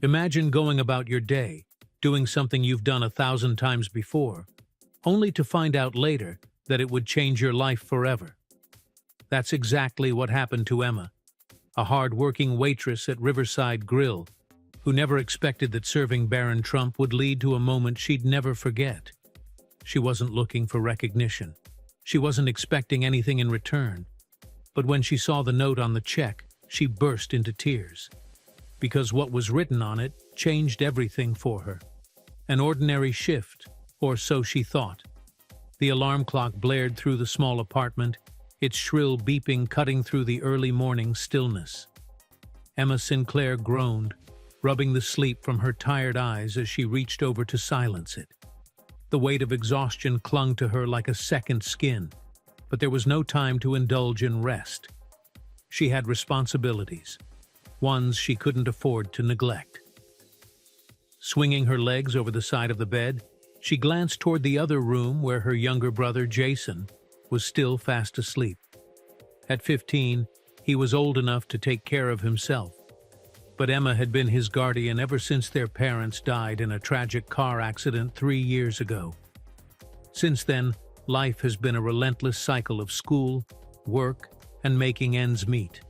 Imagine going about your day, doing something you've done 1,000 times before, only to find out later that it would change your life forever. That's exactly what happened to Emma, a hard-working waitress at Riverside Grill, who never expected that serving Barron Trump would lead to a moment she'd never forget. She wasn't looking for recognition. She wasn't expecting anything in return. But when she saw the note on the check, she burst into tears. Because what was written on it changed everything for her. An ordinary shift, or so she thought. The alarm clock blared through the small apartment, its shrill beeping cutting through the early morning stillness. Emma Sinclair groaned, rubbing the sleep from her tired eyes as she reached over to silence it. The weight of exhaustion clung to her like a second skin, but there was no time to indulge in rest. She had responsibilities, ones she couldn't afford to neglect. Swinging her legs over the side of the bed, she glanced toward the other room where her younger brother, Jason, was still fast asleep. At 15, he was old enough to take care of himself. But Emma had been his guardian ever since their parents died in a tragic car accident 3 years ago. Since then, life has been a relentless cycle of school, work, and making ends meet.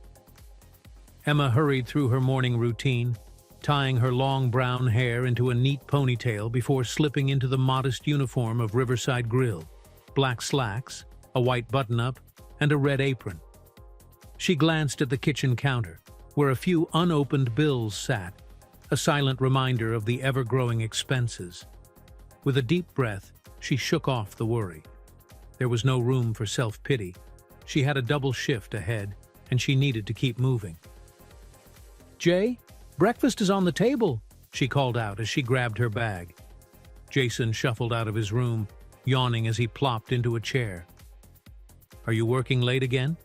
Emma hurried through her morning routine, tying her long brown hair into a neat ponytail before slipping into the modest uniform of Riverside Grill: black slacks, a white button-up, and a red apron. She glanced at the kitchen counter, where a few unopened bills sat, a silent reminder of the ever-growing expenses. With a deep breath, she shook off the worry. There was no room for self-pity. She had a double shift ahead, and she needed to keep moving. "Jay, breakfast is on the table," she called out as she grabbed her bag. Jason shuffled out of his room, yawning as he plopped into a chair. "Are you working late again?"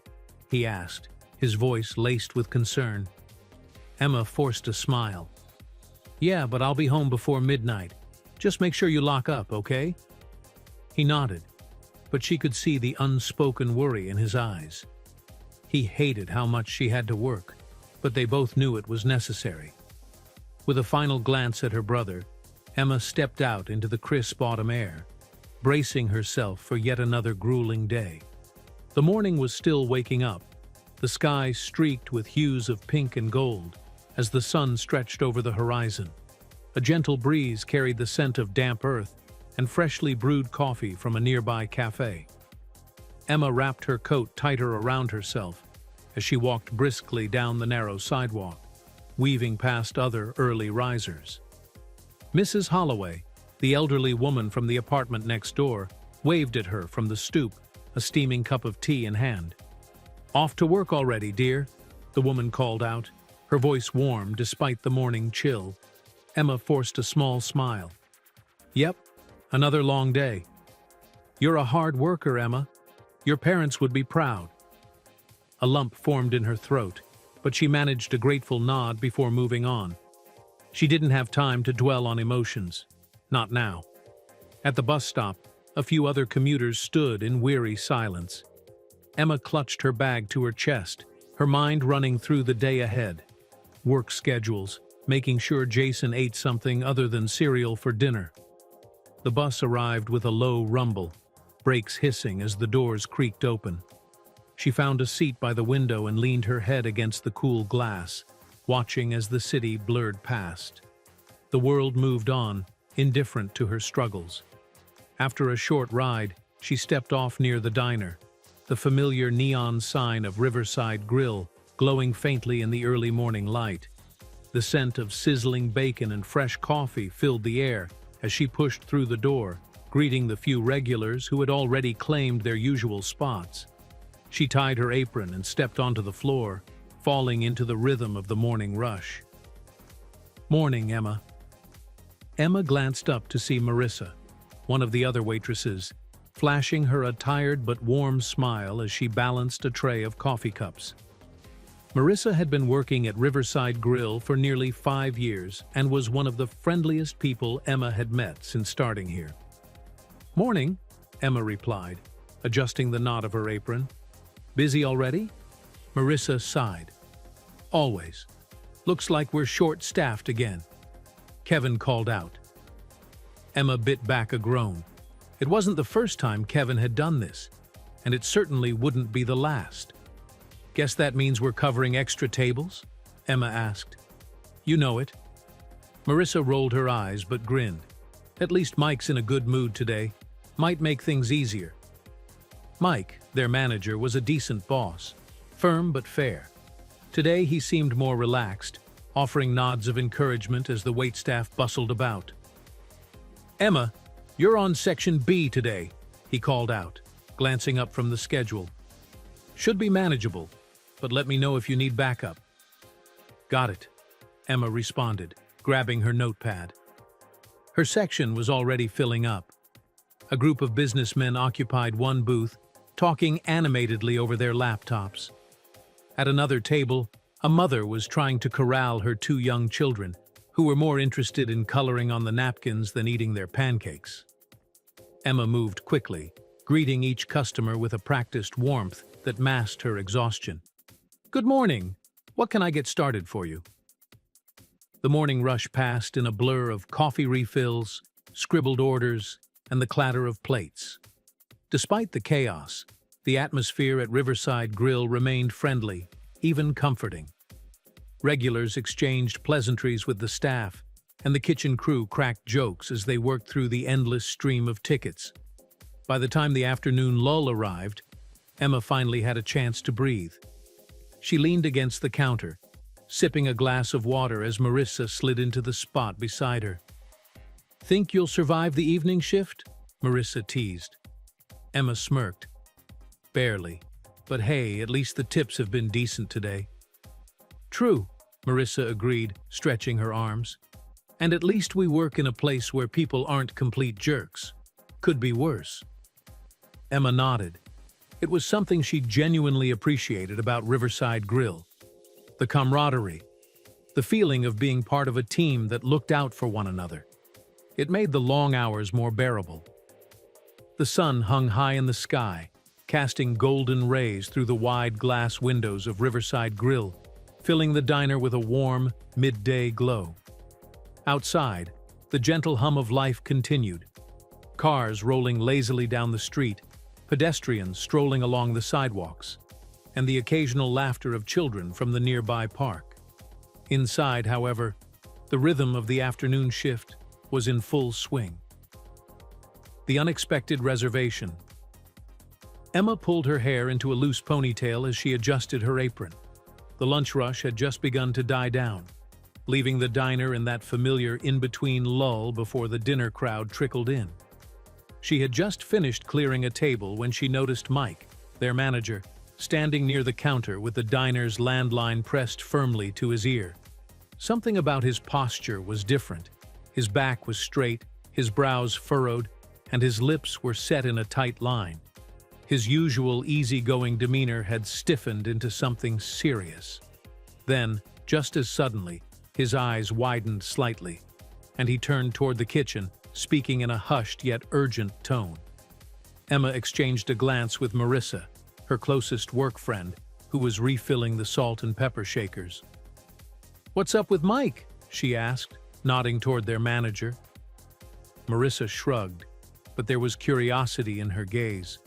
he asked, his voice laced with concern. Emma forced a smile. "Yeah, but I'll be home before midnight. Just make sure you lock up, okay?" He nodded, but she could see the unspoken worry in his eyes. He hated how much she had to work, but they both knew it was necessary. With a final glance at her brother, Emma stepped out into the crisp autumn air, bracing herself for yet another grueling day. The morning was still waking up, the sky streaked with hues of pink and gold as the sun stretched over the horizon. A gentle breeze carried the scent of damp earth and freshly brewed coffee from a nearby cafe. Emma wrapped her coat tighter around herself as she walked briskly down the narrow sidewalk, weaving past other early risers. Mrs. Holloway, the elderly woman from the apartment next door, waved at her from the stoop, a steaming cup of tea in hand. "Off to work already, dear," the woman called out, her voice warm despite the morning chill. Emma forced a small smile. "Yep, another long day." "You're a hard worker, Emma. Your parents would be proud." A lump formed in her throat, but she managed a grateful nod before moving on. She didn't have time to dwell on emotions. Not now. At the bus stop, a few other commuters stood in weary silence. Emma clutched her bag to her chest, her mind running through the day ahead. Work schedules, making sure Jason ate something other than cereal for dinner. The bus arrived with a low rumble, brakes hissing as the doors creaked open. She found a seat by the window and leaned her head against the cool glass, watching as the city blurred past. The world moved on, indifferent to her struggles. After a short ride, she stepped off near the diner, the familiar neon sign of Riverside Grill glowing faintly in the early morning light. The scent of sizzling bacon and fresh coffee filled the air as she pushed through the door, greeting the few regulars who had already claimed their usual spots. She tied her apron and stepped onto the floor, falling into the rhythm of the morning rush. "Morning, Emma." Emma glanced up to see Marissa, one of the other waitresses, flashing her a tired but warm smile as she balanced a tray of coffee cups. Marissa had been working at Riverside Grill for nearly 5 years and was one of the friendliest people Emma had met since starting here. "Morning," Emma replied, adjusting the knot of her apron. "Busy already?" Marissa sighed. "Always. Looks like we're short-staffed again." Kevin called out. Emma bit back a groan. It wasn't the first time Kevin had done this, and it certainly wouldn't be the last. Guess that means we're covering extra tables? Emma asked. You know it. Marissa rolled her eyes but grinned. At least Mike's in a good mood today. Might make things easier. Mike, their manager, was a decent boss. Firm but fair. Today he seemed more relaxed, offering nods of encouragement as the waitstaff bustled about. Emma, you're on Section B today, he called out, glancing up from the schedule. Should be manageable, but let me know if you need backup. Got it, Emma responded, grabbing her notepad. Her section was already filling up. A group of businessmen occupied one booth, talking animatedly over their laptops. At another table, a mother was trying to corral her two young children, who were more interested in coloring on the napkins than eating their pancakes. Emma moved quickly, greeting each customer with a practiced warmth that masked her exhaustion. Good morning. What can I get started for you? The morning rush passed in a blur of coffee refills, scribbled orders, and the clatter of plates. Despite the chaos, the atmosphere at Riverside Grill remained friendly, even comforting. Regulars exchanged pleasantries with the staff, and the kitchen crew cracked jokes as they worked through the endless stream of tickets. By the time the afternoon lull arrived, Emma finally had a chance to breathe. She leaned against the counter, sipping a glass of water as Marissa slid into the spot beside her. Think you'll survive the evening shift? Marissa teased. Emma smirked. Barely. But hey, at least the tips have been decent today. True, Marissa agreed, stretching her arms. And at least we work in a place where people aren't complete jerks. Could be worse. Emma nodded. It was something she genuinely appreciated about Riverside Grill. The camaraderie. The feeling of being part of a team that looked out for one another. It made the long hours more bearable. The sun hung high in the sky, casting golden rays through the wide glass windows of Riverside Grill, filling the diner with a warm, midday glow. Outside, the gentle hum of life continued. Cars rolling lazily down the street, pedestrians strolling along the sidewalks, and the occasional laughter of children from the nearby park. Inside, however, the rhythm of the afternoon shift was in full swing. The unexpected reservation. Emma pulled her hair into a loose ponytail as she adjusted her apron. The lunch rush had just begun to die down, leaving the diner in that familiar in-between lull before the dinner crowd trickled in. She had just finished clearing a table when she noticed Mike, their manager, standing near the counter with the diner's landline pressed firmly to his ear. Something about his posture was different. His back was straight, his brows furrowed, and his lips were set in a tight line. His usual easygoing demeanor had stiffened into something serious. Then, just as suddenly, his eyes widened slightly, and he turned toward the kitchen, speaking in a hushed yet urgent tone. Emma exchanged a glance with Marissa, her closest work friend, who was refilling the salt and pepper shakers. "What's up with Mike?" she asked, nodding toward their manager. Marissa shrugged, but there was curiosity in her gaze.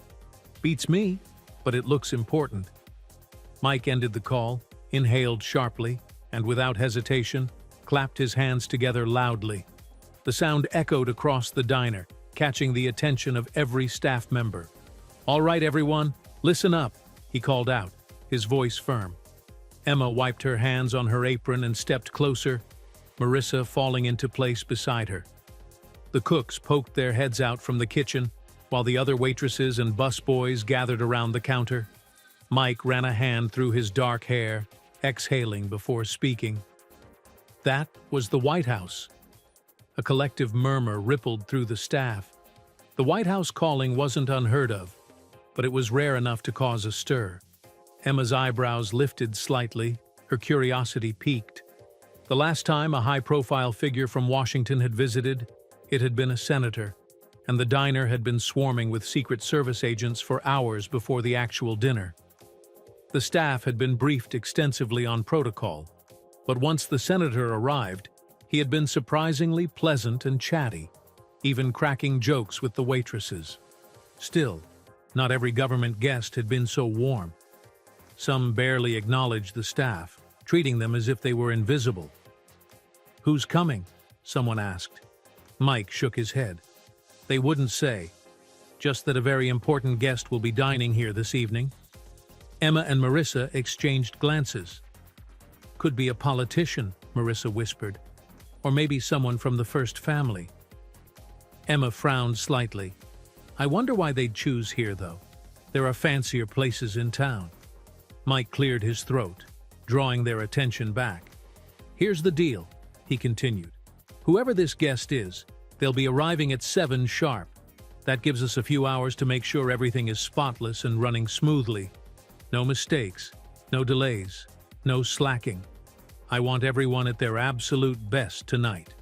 "Beats me, but it looks important." Mike ended the call, inhaled sharply, and without hesitation, clapped his hands together loudly. The sound echoed across the diner, catching the attention of every staff member. "All right, everyone, listen up," he called out, his voice firm. Emma wiped her hands on her apron and stepped closer, Marissa falling into place beside her. The cooks poked their heads out from the kitchen, while the other waitresses and busboys gathered around the counter. Mike ran a hand through his dark hair, exhaling before speaking. That was the White House. A collective murmur rippled through the staff. The White House calling wasn't unheard of, but it was rare enough to cause a stir. Emma's eyebrows lifted slightly, her curiosity piqued. The last time a high-profile figure from Washington had visited, it had been a senator, and the diner had been swarming with Secret Service agents for hours before the actual dinner. The staff had been briefed extensively on protocol, but once the senator arrived, He had been surprisingly pleasant and chatty, even cracking jokes with the waitresses. Still, not every government guest had been so warm. Some barely acknowledged the staff, treating them as if they were invisible. "Who's coming?" someone asked. Mike shook his head. "They wouldn't say. Just that a very important guest will be dining here this evening." Emma and Marissa exchanged glances. "Could be a politician," Marissa whispered. "Or maybe someone from the first family." Emma frowned slightly. "I wonder why they'd choose here, though. There are fancier places in town." Mike cleared his throat, drawing their attention back. "Here's the deal," he continued. "Whoever this guest is, they'll be arriving at 7 sharp. That gives us a few hours to make sure everything is spotless and running smoothly. No mistakes, no delays, no slacking. I want everyone at their absolute best tonight."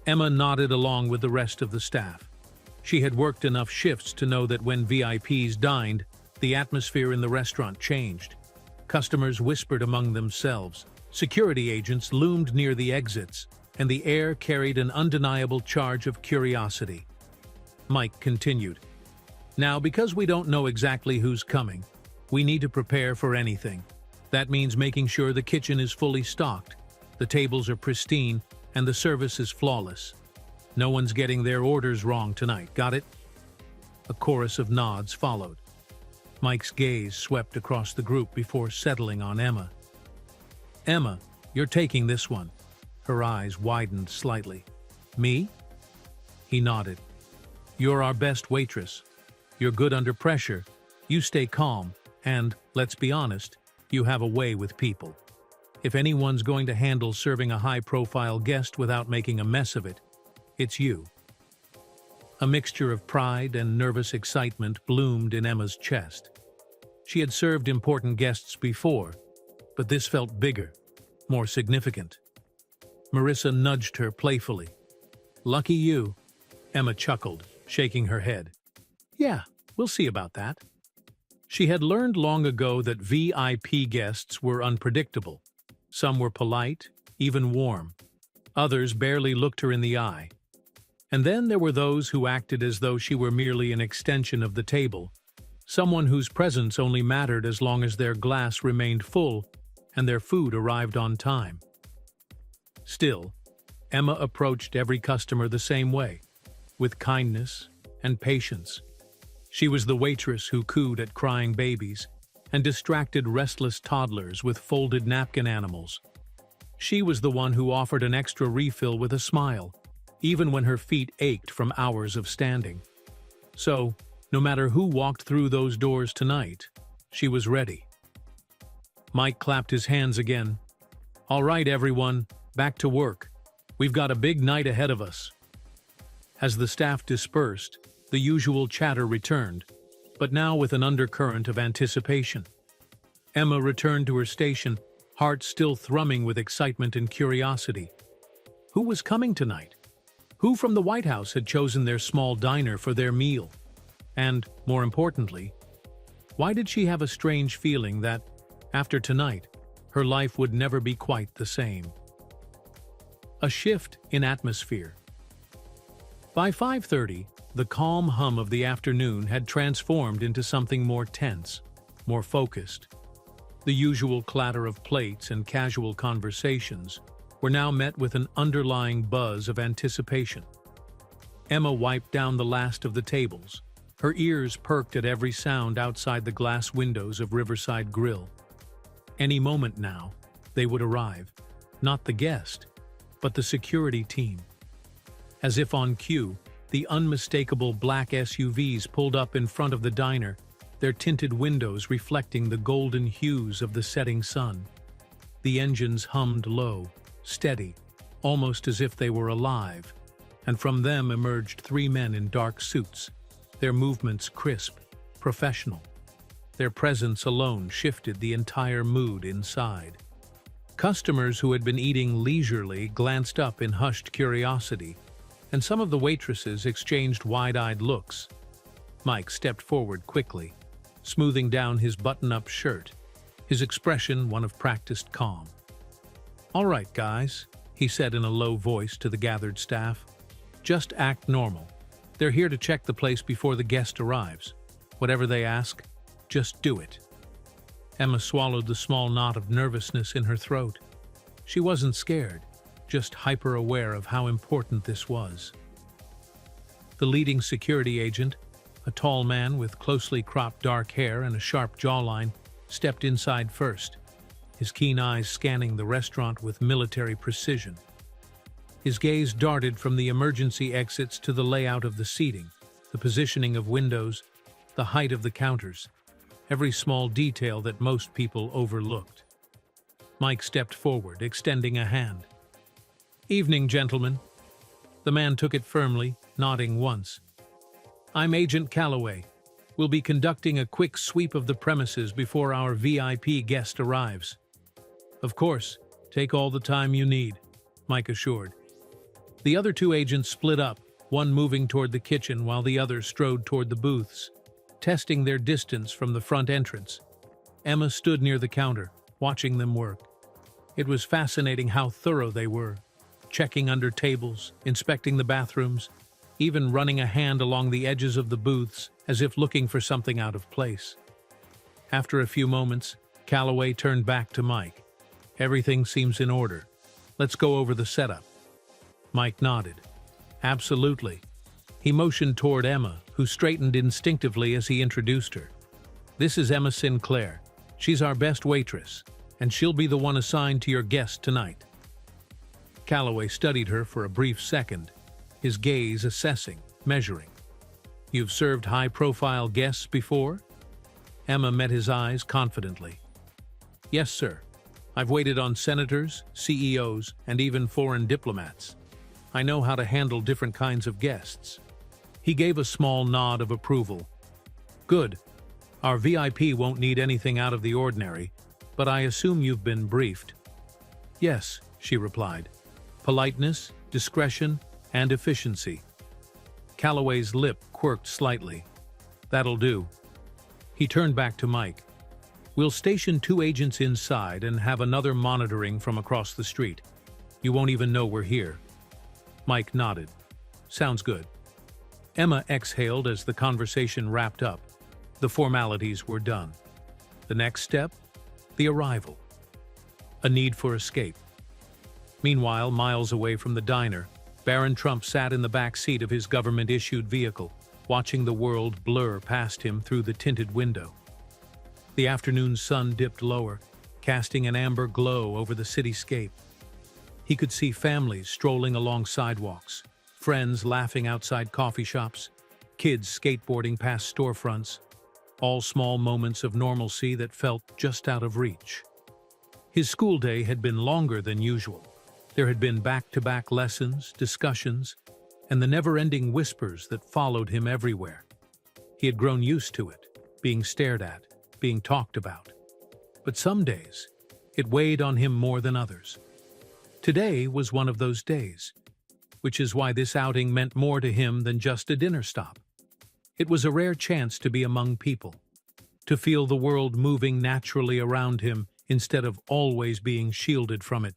Emma nodded along with the rest of the staff. She had worked enough shifts to know that when VIPs dined, the atmosphere in the restaurant changed. Customers whispered among themselves. Security agents loomed near the exits, and the air carried an undeniable charge of curiosity. Mike continued. "Now, because we don't know exactly who's coming, we need to prepare for anything. That means making sure the kitchen is fully stocked, the tables are pristine, and the service is flawless. No one's getting their orders wrong tonight, got it?" A chorus of nods followed. Mike's gaze swept across the group before settling on Emma. "Emma, you're taking this one." Her eyes widened slightly. "Me?" He nodded. "You're our best waitress. You're good under pressure, you stay calm, and, let's be honest, you have a way with people. If anyone's going to handle serving a high-profile guest without making a mess of it, it's you." A mixture of pride and nervous excitement bloomed in Emma's chest. She had served important guests before, but this felt bigger, more significant. Marissa nudged her playfully. "Lucky you," Emma chuckled, shaking her head. "Yeah, we'll see about that." She had learned long ago that VIP guests were unpredictable. Some were polite, even warm. Others barely looked her in the eye. And then there were those who acted as though she were merely an extension of the table, someone whose presence only mattered as long as their glass remained full and their food arrived on time. Still, Emma approached every customer the same way, with kindness and patience. She was the waitress who cooed at crying babies and distracted restless toddlers with folded napkin animals. She was the one who offered an extra refill with a smile, even when her feet ached from hours of standing. So, no matter who walked through those doors tonight, she was ready. Mike clapped his hands again. "All right, everyone, back to work. We've got a big night ahead of us." As the staff dispersed, the usual chatter returned, but now with an undercurrent of anticipation. Emma returned to her station, heart still thrumming with excitement and curiosity. Who was coming tonight? Who from the White House had chosen their small diner for their meal? And, more importantly, why did she have a strange feeling that, after tonight, her life would never be quite the same? A shift in atmosphere. By 5:30, the calm hum of the afternoon had transformed into something more tense, more focused. The usual clatter of plates and casual conversations were now met with an underlying buzz of anticipation. Emma wiped down the last of the tables. Her ears perked at every sound outside the glass windows of Riverside Grill. Any moment now, they would arrive. Not the guest, but the security team. As if on cue, the unmistakable black SUVs pulled up in front of the diner, their tinted windows reflecting the golden hues of the setting sun. The engines hummed low, steady, almost as if they were alive, and from them emerged 3 men in dark suits, their movements crisp, professional. Their presence alone shifted the entire mood inside. Customers who had been eating leisurely glanced up in hushed curiosity, and some of the waitresses exchanged wide-eyed looks. Mike stepped forward quickly, smoothing down his button-up shirt, his expression one of practiced calm. "All right, guys, he said in a low voice to the gathered staff. "Just act normal. They're here to check the place before the guest arrives. Whatever they ask, just do it." Emma swallowed the small knot of nervousness in her throat. She wasn't scared, just hyper-aware of how important this was. The leading security agent, a tall man with closely cropped dark hair and a sharp jawline, stepped inside first, his keen eyes scanning the restaurant with military precision. His gaze darted from the emergency exits to the layout of the seating, the positioning of windows, the height of the counters, every small detail that most people overlooked. Mike stepped forward, extending a hand. "Evening, gentlemen." The man took it firmly, nodding once. "I'm Agent Calloway. We'll be conducting a quick sweep of the premises before our VIP guest arrives." "Of course, take all the time you need," Mike assured. The other two agents split up, one moving toward the kitchen while the other strode toward the booths, testing their distance from the front entrance. Emma stood near the counter, watching them work. It was fascinating how thorough they were, checking under tables, inspecting the bathrooms, even running a hand along the edges of the booths as if looking for something out of place. After a few moments, Calloway turned back to Mike. "Everything seems in order. Let's go over the setup." Mike nodded. "Absolutely." He motioned toward Emma, who straightened instinctively as he introduced her. "This is Emma Sinclair. She's our best waitress, and she'll be the one assigned to your guest tonight." Calloway studied her for a brief second, his gaze assessing, measuring. "You've served high-profile guests before?" Emma met his eyes confidently. "Yes, sir. I've waited on senators, CEOs, and even foreign diplomats. I know how to handle different kinds of guests." He gave a small nod of approval. "Good. Our VIP won't need anything out of the ordinary, but I assume you've been briefed." "Yes," she replied. "Politeness, discretion, and efficiency." Calloway's lip quirked slightly. "That'll do." He turned back to Mike. "We'll station 2 agents inside and have another monitoring from across the street. You won't even know we're here." Mike nodded. "Sounds good." Emma exhaled as the conversation wrapped up. The formalities were done. The next step? The arrival. A need for escape. Meanwhile, miles away from the diner, Barron Trump sat in the back seat of his government-issued vehicle, watching the world blur past him through the tinted window. The afternoon sun dipped lower, casting an amber glow over the cityscape. He could see families strolling along sidewalks, friends laughing outside coffee shops, kids skateboarding past storefronts, all small moments of normalcy that felt just out of reach. His school day had been longer than usual. There had been back-to-back lessons, discussions, and the never-ending whispers that followed him everywhere. He had grown used to it, being stared at, being talked about. But some days, it weighed on him more than others. Today was one of those days, which is why this outing meant more to him than just a dinner stop. It was a rare chance to be among people, to feel the world moving naturally around him instead of always being shielded from it.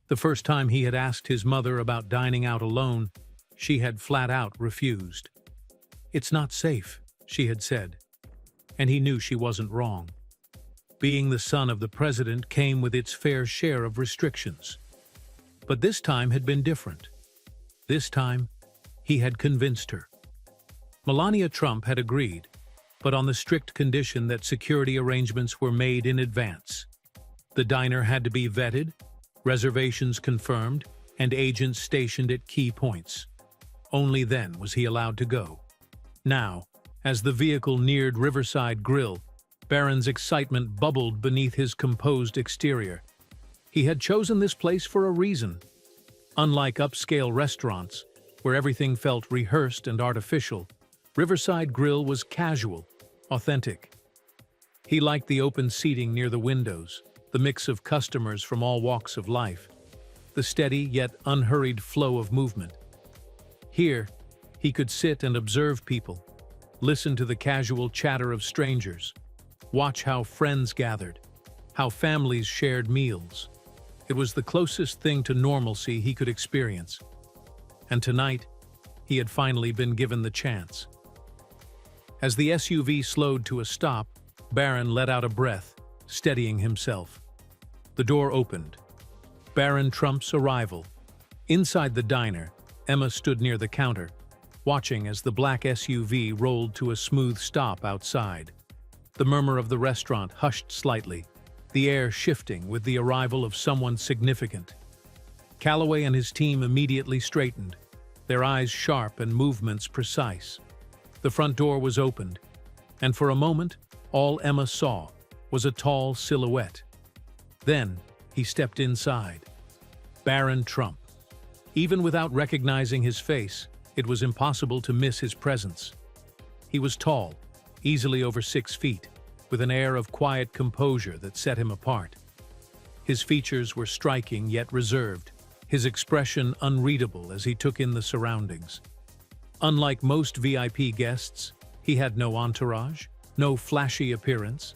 The first time he had asked his mother about dining out alone, she had flat out refused. "It's not safe," she had said, and he knew she wasn't wrong. Being the son of the president came with its fair share of restrictions. But this time had been different. This time, he had convinced her. Melania Trump had agreed, but on the strict condition that security arrangements were made in advance. The diner had to be vetted, reservations confirmed, and agents stationed at key points. Only then was he allowed to go. Now, as the vehicle neared Riverside Grill, Barron's excitement bubbled beneath his composed exterior. He had chosen this place for a reason. Unlike upscale restaurants, where everything felt rehearsed and artificial, Riverside Grill was casual, authentic. He liked the open seating near the windows, the mix of customers from all walks of life, the steady yet unhurried flow of movement. Here, he could sit and observe people, listen to the casual chatter of strangers, watch how friends gathered, how families shared meals, It was the closest thing to normalcy he could experience. And tonight, he had finally been given the chance. As the SUV slowed to a stop, Barron let out a breath, steadying himself. The door opened. Barron Trump's arrival. Inside the diner, Emma stood near the counter, watching as the black SUV rolled to a smooth stop outside. The murmur of the restaurant hushed slightly, the air shifting with the arrival of someone significant. Calloway and his team immediately straightened, their eyes sharp and movements precise. The front door was opened, and for a moment, all Emma saw was a tall silhouette. Then, he stepped inside. Barron Trump. Even without recognizing his face, it was impossible to miss his presence. He was tall, easily over 6 feet, with an air of quiet composure that set him apart. His features were striking yet reserved, his expression unreadable as he took in the surroundings. Unlike most VIP guests, he had no entourage, no flashy appearance,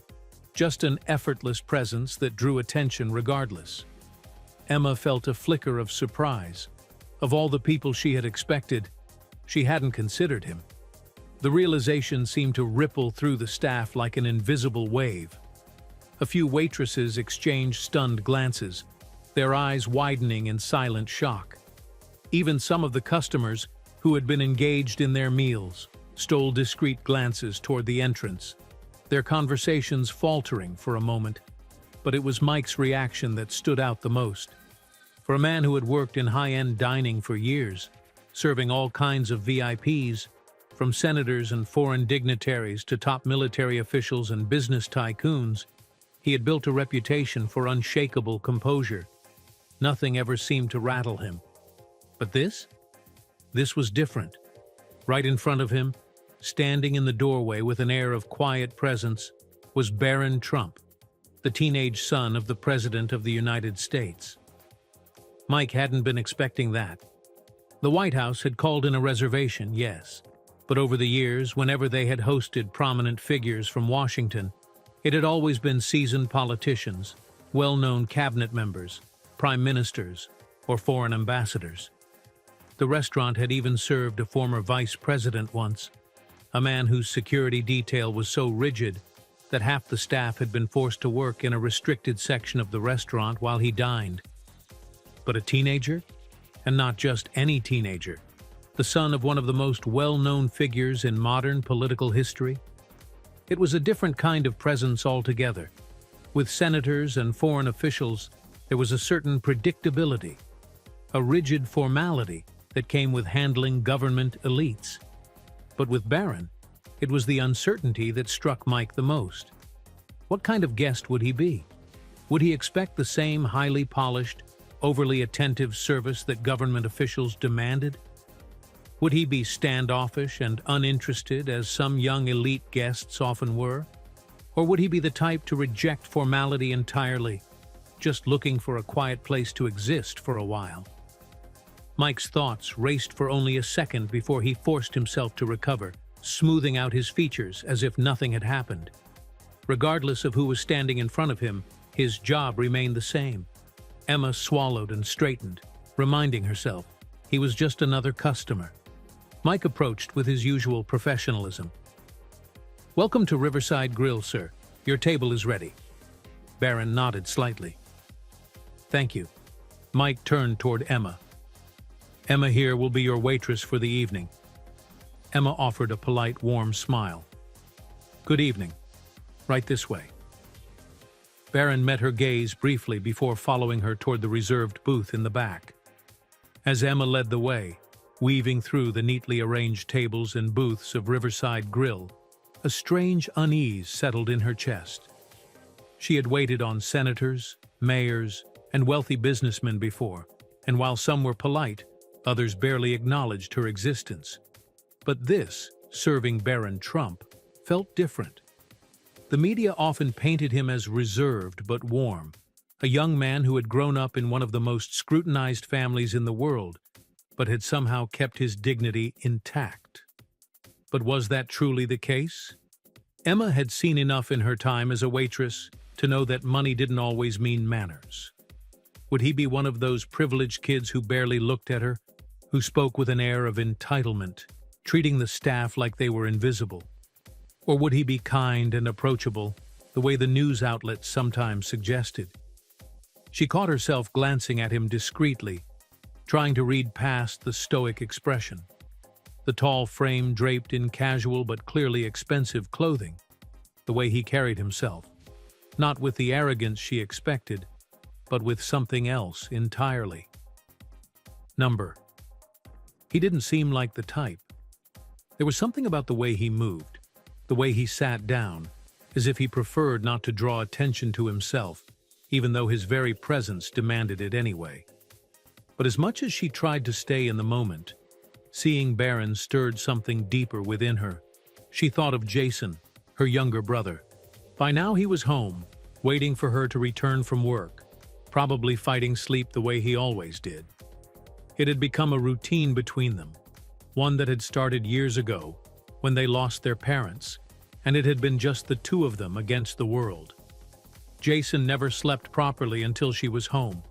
just an effortless presence that drew attention regardless. Emma felt a flicker of surprise. Of all the people she had expected, she hadn't considered him. The realization seemed to ripple through the staff like an invisible wave. A few waitresses exchanged stunned glances, their eyes widening in silent shock. Even some of the customers, who had been engaged in their meals, stole discreet glances toward the entrance, their conversations faltering for a moment. But it was Mike's reaction that stood out the most. For a man who had worked in high-end dining for years, serving all kinds of VIPs, from senators and foreign dignitaries to top military officials and business tycoons, he had built a reputation for unshakable composure. Nothing ever seemed to rattle him. But this was different. Right in front of him, standing in the doorway with an air of quiet presence, was Barron Trump, the teenage son of the President of the United States. Mike hadn't been expecting that. The White House had called in a reservation, yes, but over the years, whenever they had hosted prominent figures from Washington, it had always been seasoned politicians, well-known cabinet members, prime ministers, or foreign ambassadors. The restaurant had even served a former vice president once, a man whose security detail was so rigid that half the staff had been forced to work in a restricted section of the restaurant while he dined. But a teenager? And not just any teenager. The son of one of the most well-known figures in modern political history? It was a different kind of presence altogether. With senators and foreign officials, there was a certain predictability, a rigid formality that came with handling government elites. But with Barron, it was the uncertainty that struck Mike the most. What kind of guest would he be? Would he expect the same highly polished, overly attentive service that government officials demanded? Would he be standoffish and uninterested as some young elite guests often were? Or would he be the type to reject formality entirely, just looking for a quiet place to exist for a while? Mike's thoughts raced for only a second before he forced himself to recover, smoothing out his features as if nothing had happened. Regardless of who was standing in front of him, his job remained the same. Emma swallowed and straightened, reminding herself he was just another customer. Mike approached with his usual professionalism. "Welcome to Riverside Grill, sir. Your table is ready." Barron nodded slightly. "Thank you." Mike turned toward Emma. "Emma here will be your waitress for the evening." Emma offered a polite, warm smile. "Good evening. Right this way." Barron met her gaze briefly before following her toward the reserved booth in the back. As Emma led the way, weaving through the neatly arranged tables and booths of Riverside Grill, a strange unease settled in her chest. She had waited on senators, mayors, and wealthy businessmen before, and while some were polite, others barely acknowledged her existence. But this, serving Barron Trump, felt different. The media often painted him as reserved but warm, a young man who had grown up in one of the most scrutinized families in the world, but had somehow kept his dignity intact. But was that truly the case? Emma had seen enough in her time as a waitress to know that money didn't always mean manners. Would he be one of those privileged kids who barely looked at her, who spoke with an air of entitlement, treating the staff like they were invisible? Or would he be kind and approachable, the way the news outlets sometimes suggested? She caught herself glancing at him discreetly, trying to read past the stoic expression. The tall frame draped in casual but clearly expensive clothing, the way he carried himself, not with the arrogance she expected, but with something else entirely. Number. He didn't seem like the type. There was something about the way he moved, the way he sat down, as if he preferred not to draw attention to himself, even though his very presence demanded it anyway. But as much as she tried to stay in the moment, seeing Barron stirred something deeper within her. She thought of Jason, her younger brother. By now he was home, waiting for her to return from work, probably fighting sleep the way he always did. It had become a routine between them, one that had started years ago, when they lost their parents, and it had been just the two of them against the world. Jason never slept properly until she was home.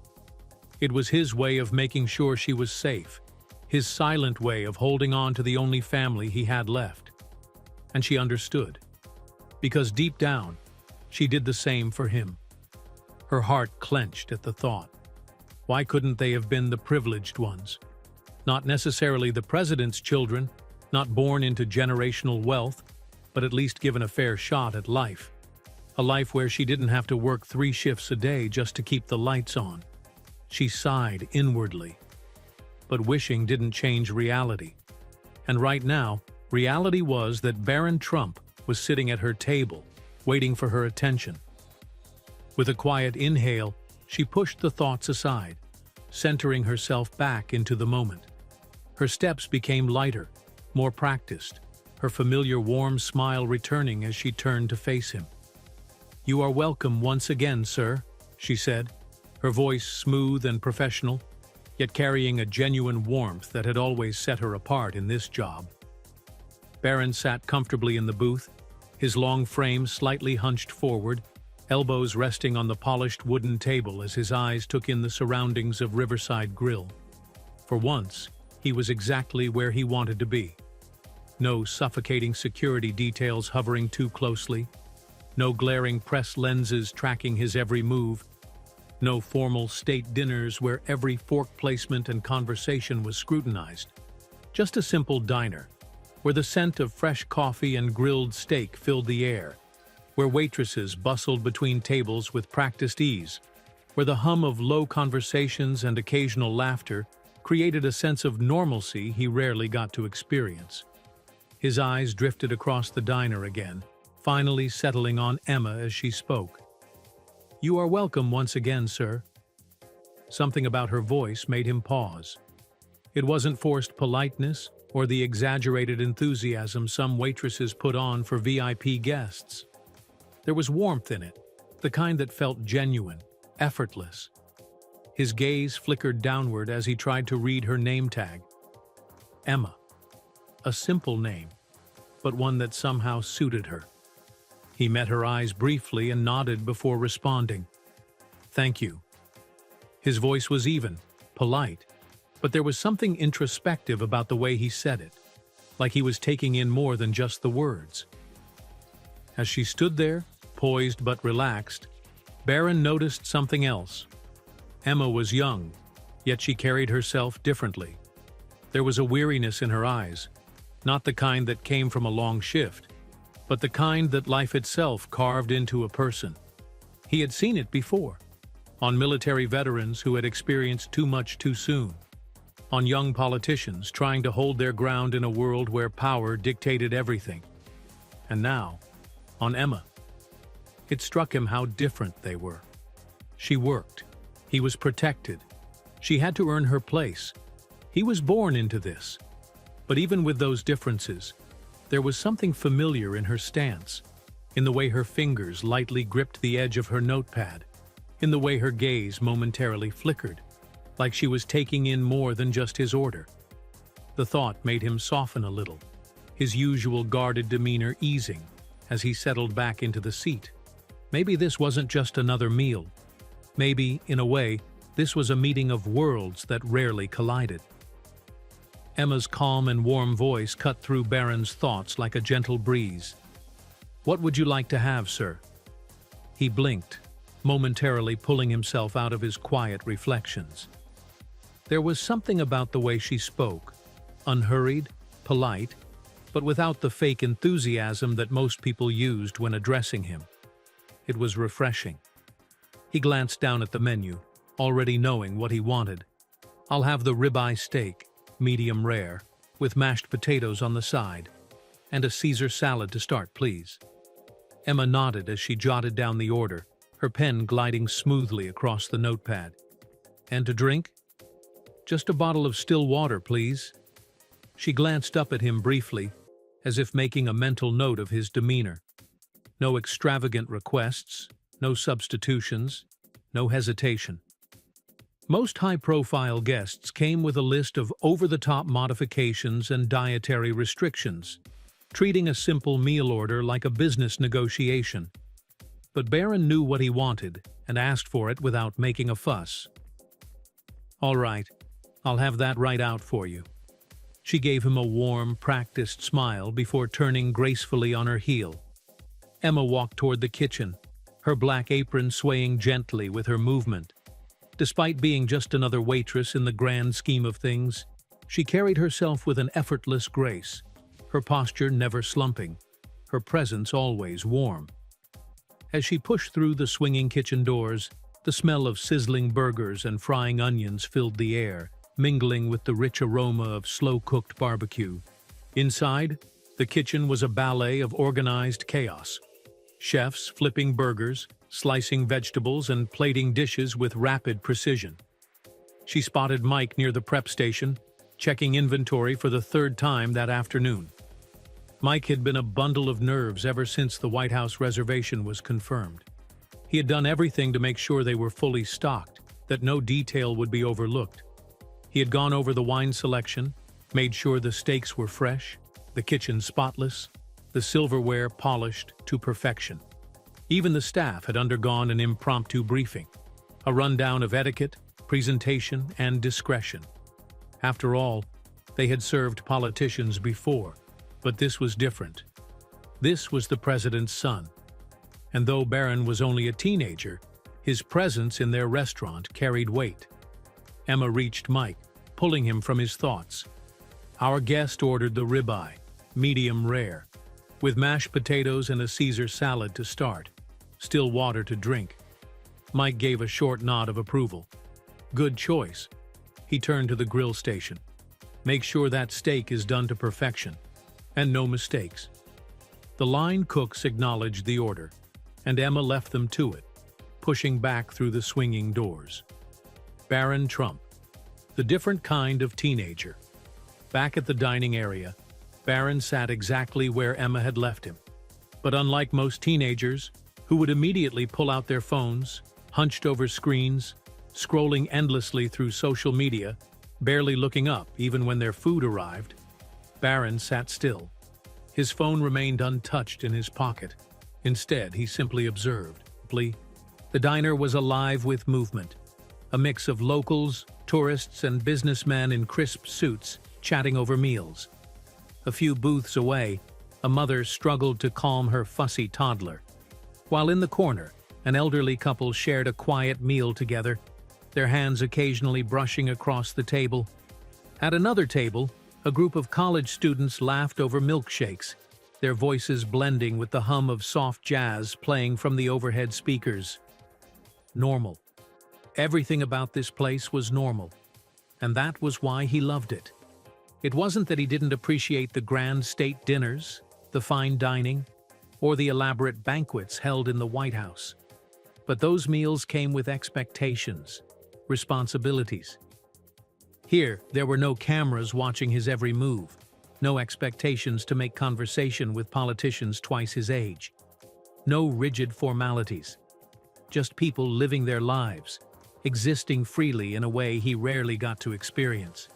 It was his way of making sure she was safe, his silent way of holding on to the only family he had left. And she understood, because deep down, she did the same for him. Her heart clenched at the thought. Why couldn't they have been the privileged ones? Not necessarily the president's children, not born into generational wealth, but at least given a fair shot at life. A life where she didn't have to work 3 shifts a day just to keep the lights on. She sighed inwardly. But wishing didn't change reality. And right now, reality was that Barron Trump was sitting at her table, waiting for her attention. With a quiet inhale, she pushed the thoughts aside, centering herself back into the moment. Her steps became lighter, more practiced, her familiar warm smile returning as she turned to face him. "You are welcome once again, sir," she said, her voice smooth and professional, yet carrying a genuine warmth that had always set her apart in this job. Barron sat comfortably in the booth, his long frame slightly hunched forward, elbows resting on the polished wooden table as his eyes took in the surroundings of Riverside Grill. For once, he was exactly where he wanted to be. No suffocating security details hovering too closely, no glaring press lenses tracking his every move, no formal state dinners where every fork placement and conversation was scrutinized. Just a simple diner, where the scent of fresh coffee and grilled steak filled the air, where waitresses bustled between tables with practiced ease, where the hum of low conversations and occasional laughter created a sense of normalcy he rarely got to experience. His eyes drifted across the diner again, finally settling on Emma as she spoke. "You are welcome once again, sir." Something about her voice made him pause. It wasn't forced politeness or the exaggerated enthusiasm some waitresses put on for VIP guests. There was warmth in it, the kind that felt genuine, effortless. His gaze flickered downward as he tried to read her name tag. Emma. A simple name, but one that somehow suited her. He met her eyes briefly and nodded before responding. "Thank you." His voice was even, polite, but there was something introspective about the way he said it, like he was taking in more than just the words. As she stood there, poised but relaxed, Barron noticed something else. Emma was young, yet she carried herself differently. There was a weariness in her eyes, not the kind that came from a long shift, but the kind that life itself carved into a person. He had seen it before, on military veterans who had experienced too much too soon, on young politicians trying to hold their ground in a world where power dictated everything. And now, on Emma. It struck him how different they were. She worked. He was protected. She had to earn her place. He was born into this. But even with those differences, there was something familiar in her stance, in the way her fingers lightly gripped the edge of her notepad, in the way her gaze momentarily flickered, like she was taking in more than just his order. The thought made him soften a little, his usual guarded demeanor easing as he settled back into the seat. Maybe this wasn't just another meal. Maybe, in a way, This was a meeting of worlds that rarely collided. Emma's calm and warm voice cut through Barron's thoughts like a gentle breeze. "What would you like to have, sir?" He blinked, momentarily pulling himself out of his quiet reflections. There was something about the way she spoke, unhurried, polite, but without the fake enthusiasm that most people used when addressing him. It was refreshing. He glanced down at the menu, already knowing what he wanted. "I'll have the ribeye steak, medium rare, with mashed potatoes on the side, and a Caesar salad to start, please." Emma nodded as she jotted down the order, her pen gliding smoothly across the notepad. "And to drink?" "Just a bottle of still water, please." She glanced up at him briefly, as if making a mental note of his demeanor. No extravagant requests, no substitutions, no hesitation. Most high-profile guests came with a list of over-the-top modifications and dietary restrictions, treating a simple meal order like a business negotiation. But Barron knew what he wanted and asked for it without making a fuss. "All right, I'll have that right out for you." She gave him a warm, practiced smile before turning gracefully on her heel. Emma walked toward the kitchen, her black apron swaying gently with her movement. Despite being just another waitress in the grand scheme of things, she carried herself with an effortless grace, her posture never slumping, her presence always warm. As she pushed through the swinging kitchen doors, the smell of sizzling burgers and frying onions filled the air, mingling with the rich aroma of slow-cooked barbecue. Inside, the kitchen was a ballet of organized chaos. Chefs flipping burgers, slicing vegetables, and plating dishes with rapid precision. She spotted Mike near the prep station, checking inventory for the third time that afternoon. Mike had been a bundle of nerves ever since the White House reservation was confirmed. He had done everything to make sure they were fully stocked, that no detail would be overlooked. He had gone over the wine selection, made sure the steaks were fresh, the kitchen spotless, the silverware polished to perfection. Even the staff had undergone an impromptu briefing, a rundown of etiquette, presentation, and discretion. After all, they had served politicians before, but this was different. This was the president's son. And though Barron was only a teenager, his presence in their restaurant carried weight. Emma reached Mike, pulling him from his thoughts. "Our guest ordered the ribeye, medium rare, with mashed potatoes and a Caesar salad to start, still water to drink." Mike gave a short nod of approval. "Good choice." He turned to the grill station. "Make sure that steak is done to perfection, and no mistakes." The line cooks acknowledged the order, and Emma left them to it, pushing back through the swinging doors. Barron Trump, the different kind of teenager. Back at the dining area, Barron sat exactly where Emma had left him. But unlike most teenagers, who would immediately pull out their phones, hunched over screens, scrolling endlessly through social media, barely looking up even when their food arrived, Barron sat still. His phone remained untouched in his pocket. Instead, he simply observed. The diner was alive with movement. A mix of locals, tourists, and businessmen in crisp suits chatting over meals. A few booths away, a mother struggled to calm her fussy toddler. While in the corner, an elderly couple shared a quiet meal together, their hands occasionally brushing across the table. At another table, a group of college students laughed over milkshakes, their voices blending with the hum of soft jazz playing from the overhead speakers. Normal. Everything about this place was normal, and that was why he loved it. It wasn't that he didn't appreciate the grand state dinners, the fine dining, or the elaborate banquets held in the White House. But those meals came with expectations, responsibilities. Here, there were no cameras watching his every move, no expectations to make conversation with politicians twice his age, no rigid formalities, just people living their lives, existing freely in a way he rarely got to experience.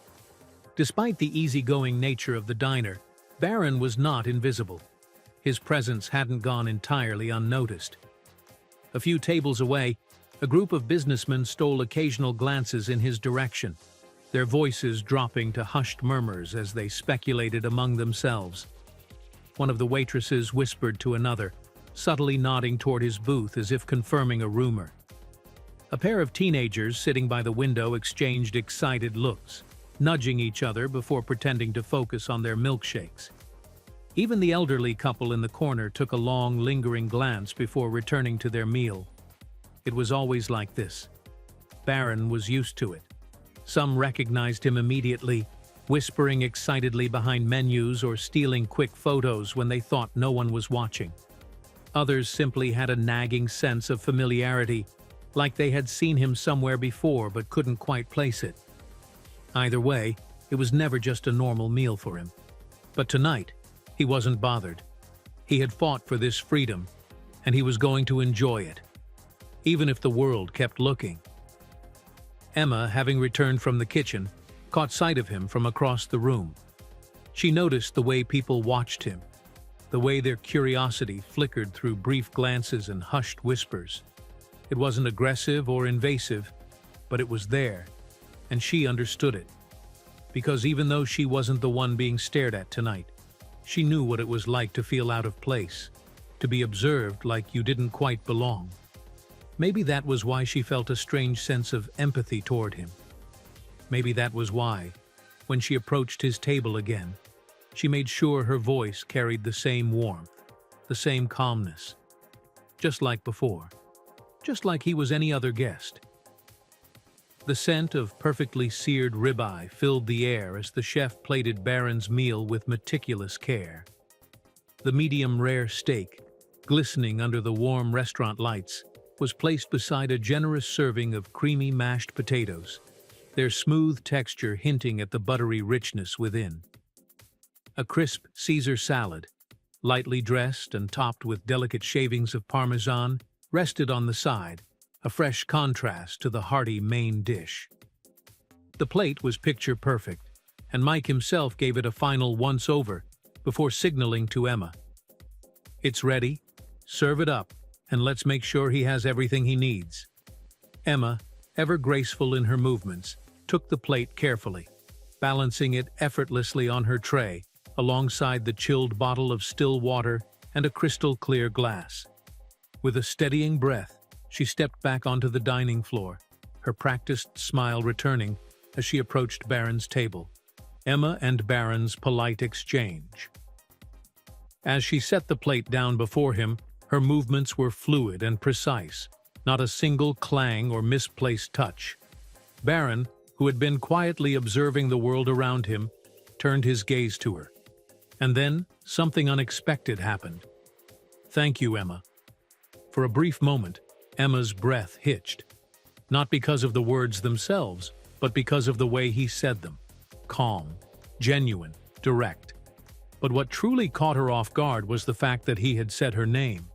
Despite the easygoing nature of the diner, Barron was not invisible. His presence hadn't gone entirely unnoticed. A few tables away, A group of businessmen stole occasional glances in his direction, their voices dropping to hushed murmurs as they speculated among themselves. One of the waitresses whispered to another, subtly nodding toward his booth as if confirming a rumor. A pair of teenagers sitting by the window exchanged excited looks, nudging each other before pretending to focus on their milkshakes. Even the elderly couple in the corner took a long, lingering glance before returning to their meal. It was always like this. Barron was used to it. Some recognized him immediately, whispering excitedly behind menus or stealing quick photos when they thought no one was watching. Others simply had a nagging sense of familiarity, like they had seen him somewhere before but couldn't quite place it. Either way, it was never just a normal meal for him. But tonight, he wasn't bothered. He had fought for this freedom, and he was going to enjoy it, even if the world kept looking. Emma, having returned from the kitchen, caught sight of him from across the room. She noticed the way people watched him, the way their curiosity flickered through brief glances and hushed whispers. It wasn't aggressive or invasive, but it was there, and she understood it. Because even though she wasn't the one being stared at tonight, she knew what it was like to feel out of place, to be observed like you didn't quite belong. Maybe that was why she felt a strange sense of empathy toward him. Maybe that was why, when she approached his table again, she made sure her voice carried the same warmth, the same calmness. Just like before. Just like he was any other guest. The scent of perfectly seared ribeye filled the air as the chef plated Barron's meal with meticulous care. The medium-rare steak, glistening under the warm restaurant lights, was placed beside a generous serving of creamy mashed potatoes, their smooth texture hinting at the buttery richness within. A crisp Caesar salad, lightly dressed and topped with delicate shavings of Parmesan, rested on the side, a fresh contrast to the hearty main dish. The plate was picture perfect, and Mike himself gave it a final once-over before signaling to Emma. "It's ready. Serve it up, and let's make sure he has everything he needs." Emma, ever graceful in her movements, took the plate carefully, balancing it effortlessly on her tray, alongside the chilled bottle of still water and a crystal-clear glass. With a steadying breath, she stepped back onto the dining floor, her practiced smile returning as she approached Barron's table. Emma and Barron's polite exchange. As she set the plate down before him, her movements were fluid and precise, not a single clang or misplaced touch. Barron, who had been quietly observing the world around him, turned his gaze to her. And then, something unexpected happened. "Thank you, Emma." For a brief moment, Emma's breath hitched. Not because of the words themselves, but because of the way he said them. Calm, genuine, direct. But what truly caught her off guard was the fact that he had said her name.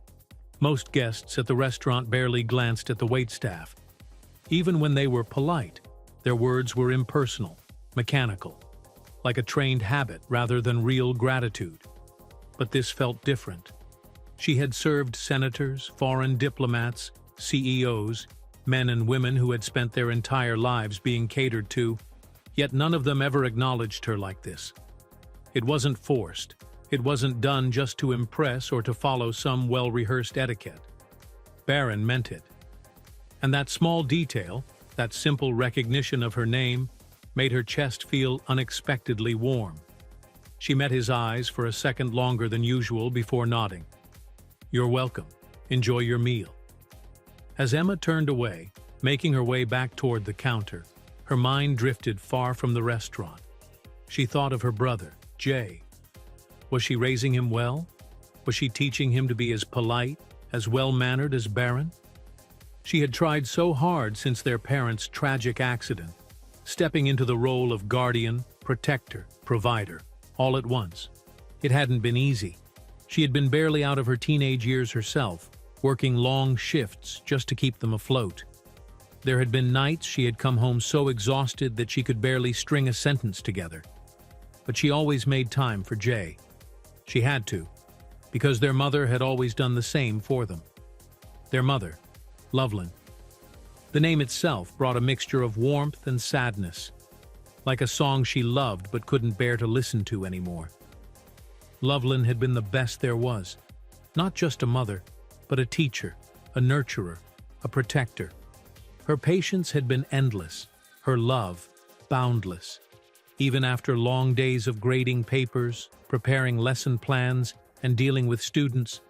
Most guests at the restaurant barely glanced at the waitstaff. Even when they were polite, their words were impersonal, mechanical, like a trained habit rather than real gratitude. But this felt different. She had served senators, foreign diplomats, CEOs, men and women who had spent their entire lives being catered to, yet none of them ever acknowledged her like this. It wasn't forced. It wasn't done just to impress or to follow some well-rehearsed etiquette. Barron meant it. And that small detail, that simple recognition of her name, made her chest feel unexpectedly warm. She met his eyes for a second longer than usual before nodding. "You're welcome. Enjoy your meal." As Emma turned away, making her way back toward the counter, her mind drifted far from the restaurant. She thought of her brother, Jay. Was she raising him well? Was she teaching him to be as polite, as well-mannered as Barron? She had tried so hard since their parents' tragic accident, stepping into the role of guardian, protector, provider, all at once. It hadn't been easy. She had been barely out of her teenage years herself, working long shifts just to keep them afloat. There had been nights she had come home so exhausted that she could barely string a sentence together. But she always made time for Jay. She had to, because their mother had always done the same for them. Their mother, Loveland, The name itself brought a mixture of warmth and sadness, like a song she loved but couldn't bear to listen to anymore. Loveland had been the best there was, not just a mother, but a teacher, a nurturer, a protector. Her patience had been endless, her love boundless. Even after long days of grading papers, preparing lesson plans, and dealing with students,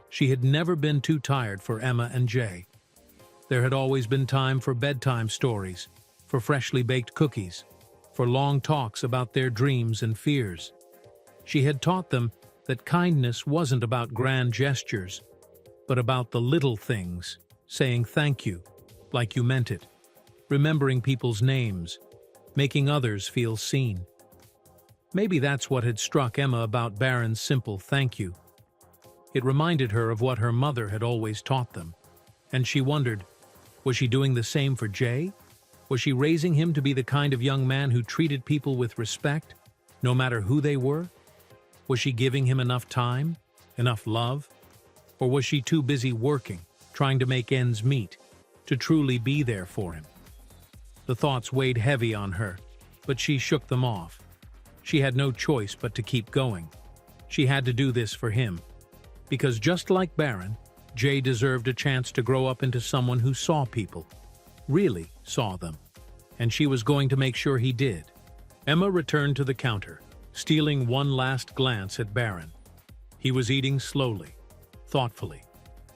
she had never been too tired for Emma and Jay. There had always been time for bedtime stories, for freshly baked cookies, for long talks about their dreams and fears. She had taught them that kindness wasn't about grand gestures, but about the little things, saying thank you, like you meant it, remembering people's names, making others feel seen. Maybe that's what had struck Emma about Barron's simple thank you. It reminded her of what her mother had always taught them, and she wondered, was she doing the same for Jay? Was she raising him to be the kind of young man who treated people with respect, no matter who they were? Was she giving him enough time, enough love? Or was she too busy working, trying to make ends meet, to truly be there for him? The thoughts weighed heavy on her, but she shook them off. She had no choice but to keep going. She had to do this for him. Because just like Barron, Jay deserved a chance to grow up into someone who saw people, really saw them. And she was going to make sure he did. Emma returned to the counter, stealing one last glance at Barron. He was eating slowly, thoughtfully,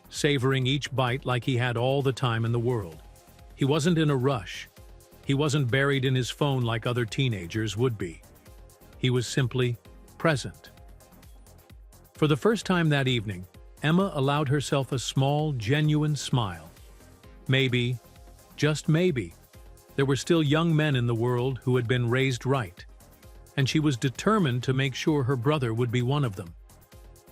savoring each bite like he had all the time in the world. He wasn't in a rush. He wasn't buried in his phone like other teenagers would be. He was simply present. For the first time that evening, Emma allowed herself a small, genuine smile. Maybe, just maybe, there were still young men in the world who had been raised right, and she was determined to make sure her brother would be one of them.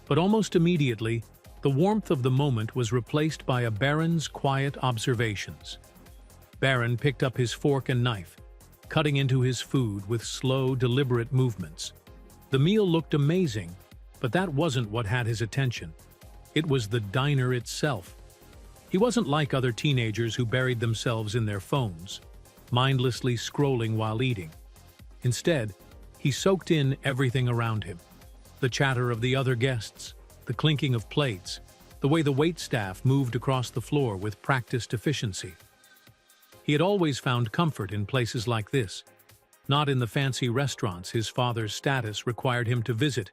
But almost immediately, the warmth of the moment was replaced by a Barron's quiet observations. Barron picked up his fork and knife, cutting into his food with slow, deliberate movements. The meal looked amazing, but that wasn't what had his attention. It was the diner itself. He wasn't like other teenagers who buried themselves in their phones, mindlessly scrolling while eating. Instead, he soaked in everything around him. The chatter of the other guests, the clinking of plates, the way the waitstaff moved across the floor with practiced efficiency. He had always found comfort in places like this, not in the fancy restaurants his father's status required him to visit,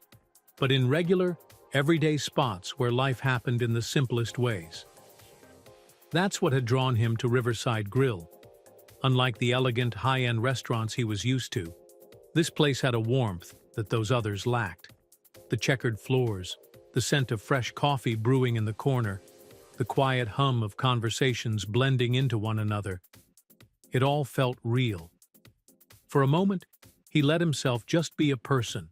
but in regular, everyday spots where life happened in the simplest ways. That's what had drawn him to Riverside Grill. Unlike the elegant, high-end restaurants he was used to, this place had a warmth that those others lacked. The checkered floors, the scent of fresh coffee brewing in the corner, the quiet hum of conversations blending into one another. It all felt real. For a moment, he let himself just be a person.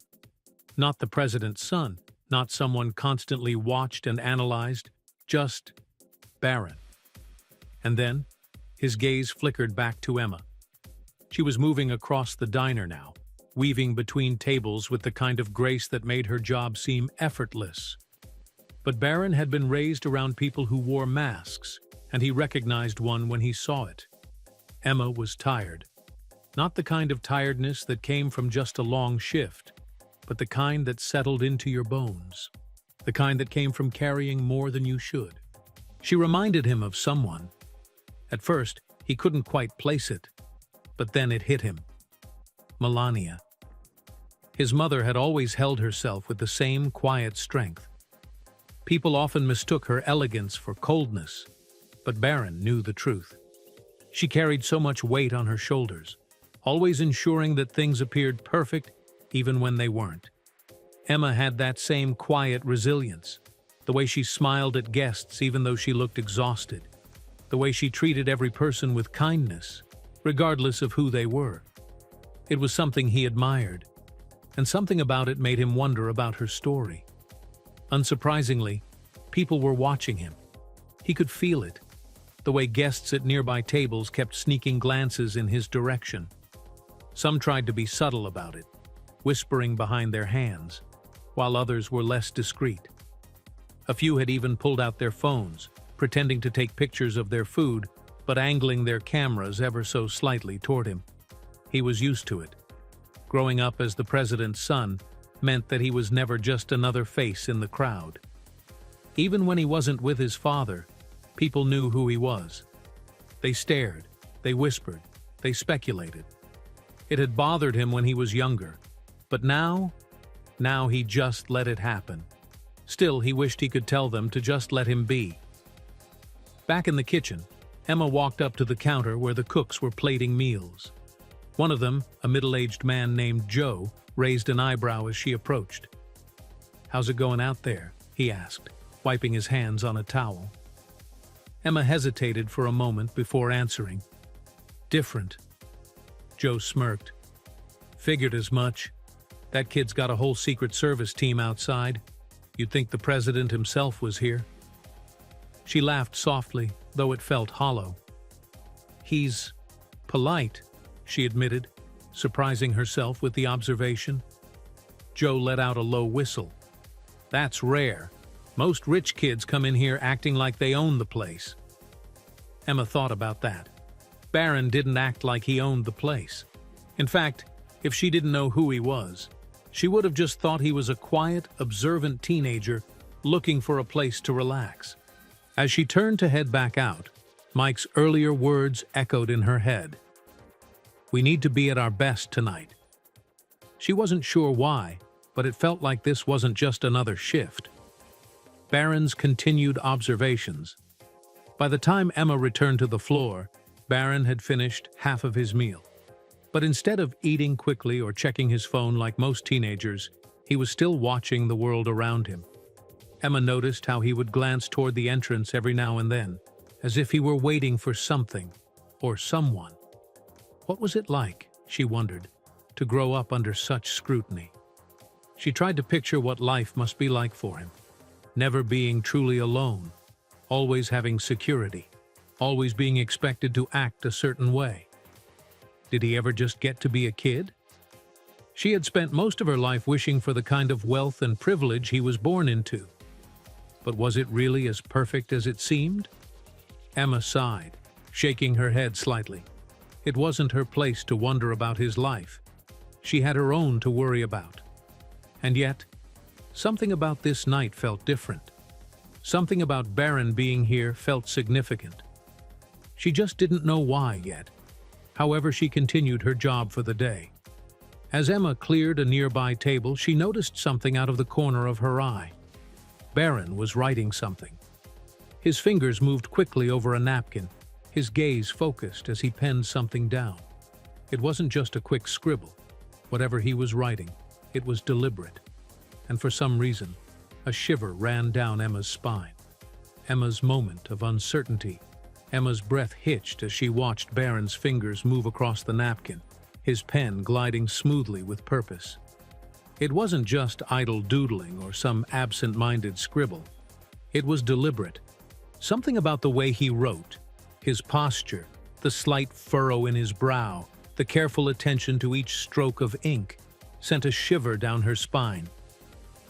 Not the president's son, not someone constantly watched and analyzed, just Barron. And then, his gaze flickered back to Emma. She was moving across the diner now, weaving between tables with the kind of grace that made her job seem effortless. But Barron had been raised around people who wore masks, and he recognized one when he saw it. Emma was tired. Not the kind of tiredness that came from just a long shift, but the kind that settled into your bones. The kind that came from carrying more than you should. She reminded him of someone. At first, he couldn't quite place it, but then it hit him. Melania. His mother had always held herself with the same quiet strength. People often mistook her elegance for coldness, but Barron knew the truth. She carried so much weight on her shoulders, always ensuring that things appeared perfect even when they weren't. Emma had that same quiet resilience, the way she smiled at guests even though she looked exhausted, the way she treated every person with kindness, regardless of who they were. It was something he admired, and something about it made him wonder about her story. Unsurprisingly, people were watching him. He could feel it, the way guests at nearby tables kept sneaking glances in his direction. Some tried to be subtle about it, whispering behind their hands, while others were less discreet. A few had even pulled out their phones, pretending to take pictures of their food, but angling their cameras ever so slightly toward him. He was used to it. Growing up as the president's son meant that he was never just another face in the crowd. Even when he wasn't with his father, people knew who he was. They stared, they whispered, they speculated. It had bothered him when he was younger, but now he just let it happen. Still, he wished he could tell them to just let him be. Back in the kitchen, Emma walked up to the counter where the cooks were plating meals. One of them, a middle-aged man named Joe, raised an eyebrow as she approached. "How's it going out there?" he asked, wiping his hands on a towel. Emma hesitated for a moment before answering. "Different." Joe smirked. "Figured as much. That kid's got a whole Secret Service team outside. You'd think the president himself was here." She laughed softly, though it felt hollow. "He's polite," she admitted, surprising herself with the observation. Joe let out a low whistle. "That's rare. Most rich kids come in here acting like they own the place." Emma thought about that. Barron didn't act like he owned the place. In fact, if she didn't know who he was, she would have just thought he was a quiet, observant teenager looking for a place to relax. As she turned to head back out, Mike's earlier words echoed in her head. "We need to be at our best tonight." She wasn't sure why, but it felt like this wasn't just another shift. Barron's continued observations. By the time Emma returned to the floor, Barron had finished half of his meal. But instead of eating quickly or checking his phone like most teenagers, he was still watching the world around him. Emma noticed how he would glance toward the entrance every now and then, as if he were waiting for something or someone. What was it like, she wondered, to grow up under such scrutiny? She tried to picture what life must be like for him, never being truly alone, always having security, always being expected to act a certain way. Did he ever just get to be a kid? She had spent most of her life wishing for the kind of wealth and privilege he was born into. But was it really as perfect as it seemed? Emma sighed, shaking her head slightly. It wasn't her place to wonder about his life. She had her own to worry about. And yet, something about this night felt different. Something about Barron being here felt significant. She just didn't know why yet. However, she continued her job for the day. As Emma cleared a nearby table, she noticed something out of the corner of her eye. Barron was writing something. His fingers moved quickly over a napkin, his gaze focused as he penned something down. It wasn't just a quick scribble. Whatever he was writing, it was deliberate. And for some reason, a shiver ran down Emma's spine. Emma's moment of uncertainty. Emma's breath hitched as she watched Barron's fingers move across the napkin, his pen gliding smoothly with purpose. It wasn't just idle doodling or some absent-minded scribble. It was deliberate. Something about the way he wrote, his posture, the slight furrow in his brow, the careful attention to each stroke of ink, sent a shiver down her spine.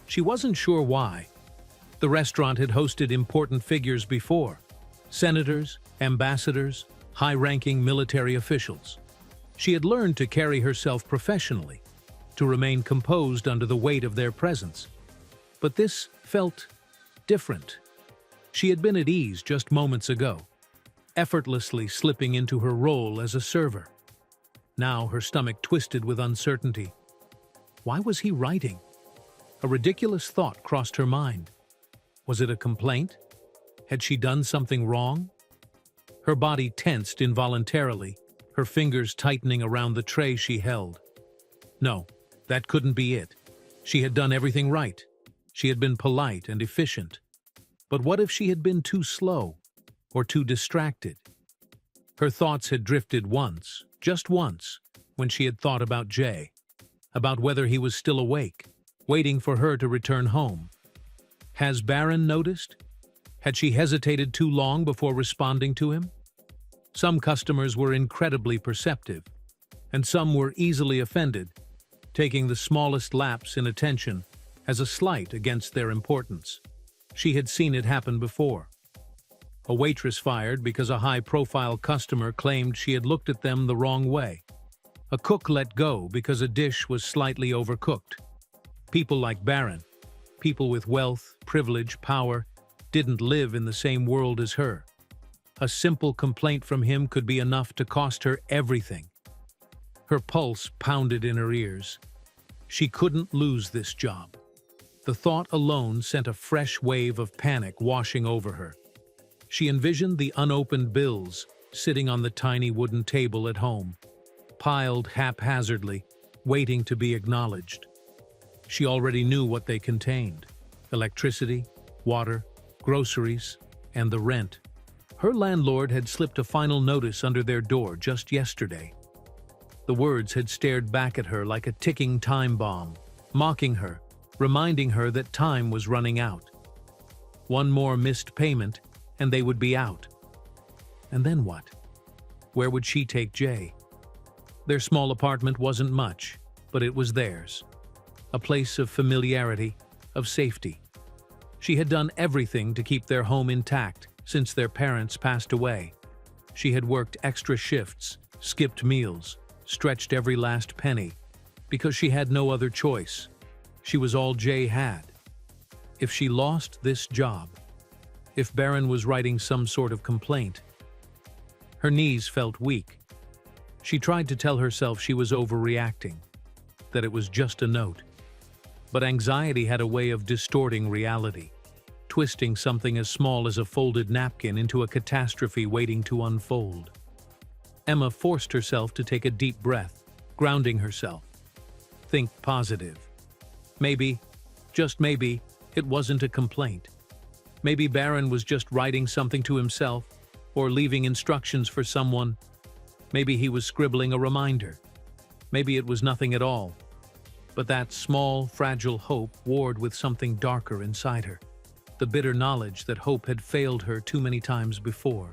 She wasn't sure why. The restaurant had hosted important figures before: senators, ambassadors, high-ranking military officials. She had learned to carry herself professionally, to remain composed under the weight of their presence. But this felt different. She had been at ease just moments ago, effortlessly slipping into her role as a server. Now her stomach twisted with uncertainty. Why was he writing? A ridiculous thought crossed her mind. Was it a complaint? Had she done something wrong? Her body tensed involuntarily, her fingers tightening around the tray she held. No, that couldn't be it. She had done everything right. She had been polite and efficient. But what if she had been too slow or too distracted? Her thoughts had drifted once, just once, when she had thought about Jay, about whether he was still awake, waiting for her to return home. Has Barron noticed? Had she hesitated too long before responding to him? Some customers were incredibly perceptive, and some were easily offended, taking the smallest lapse in attention as a slight against their importance. She had seen it happen before. A waitress fired because a high-profile customer claimed she had looked at them the wrong way. A cook let go because a dish was slightly overcooked. People like Barron, people with wealth, privilege, power, didn't live in the same world as her. A simple complaint from him could be enough to cost her everything. Her pulse pounded in her ears. She couldn't lose this job. The thought alone sent a fresh wave of panic washing over her. She envisioned the unopened bills sitting on the tiny wooden table at home, piled haphazardly, waiting to be acknowledged. She already knew what they contained: electricity, water, groceries, and the rent. Her landlord had slipped a final notice under their door just yesterday. The words had stared back at her like a ticking time bomb, mocking her, reminding her that time was running out. One more missed payment, and they would be out. And then what? Where would she take Jay? Their small apartment wasn't much, but it was theirs. A place of familiarity, of safety. She had done everything to keep their home intact since their parents passed away. She had worked extra shifts, skipped meals, stretched every last penny, because she had no other choice. She was all Jay had. If she lost this job, if Barron was writing some sort of complaint, her knees felt weak. She tried to tell herself she was overreacting, that it was just a note. But anxiety had a way of distorting reality, twisting something as small as a folded napkin into a catastrophe waiting to unfold. Emma forced herself to take a deep breath, grounding herself. Think positive. Maybe, just maybe, it wasn't a complaint. Maybe Barron was just writing something to himself, or leaving instructions for someone. Maybe he was scribbling a reminder. Maybe it was nothing at all. But that small, fragile hope warred with something darker inside her. The bitter knowledge that hope had failed her too many times before.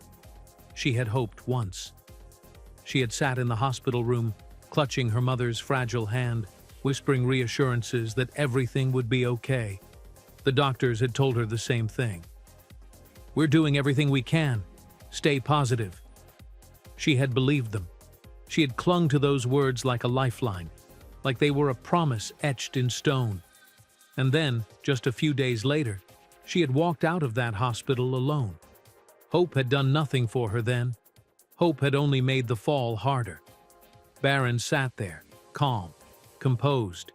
She had hoped once. She had sat in the hospital room, clutching her mother's fragile hand, whispering reassurances that everything would be okay. The doctors had told her the same thing. "We're doing everything we can. Stay positive." She had believed them. She had clung to those words like a lifeline, like they were a promise etched in stone. And then, just a few days later, she had walked out of that hospital alone. Hope had done nothing for her then. Hope had only made the fall harder. Barron sat there, calm, composed,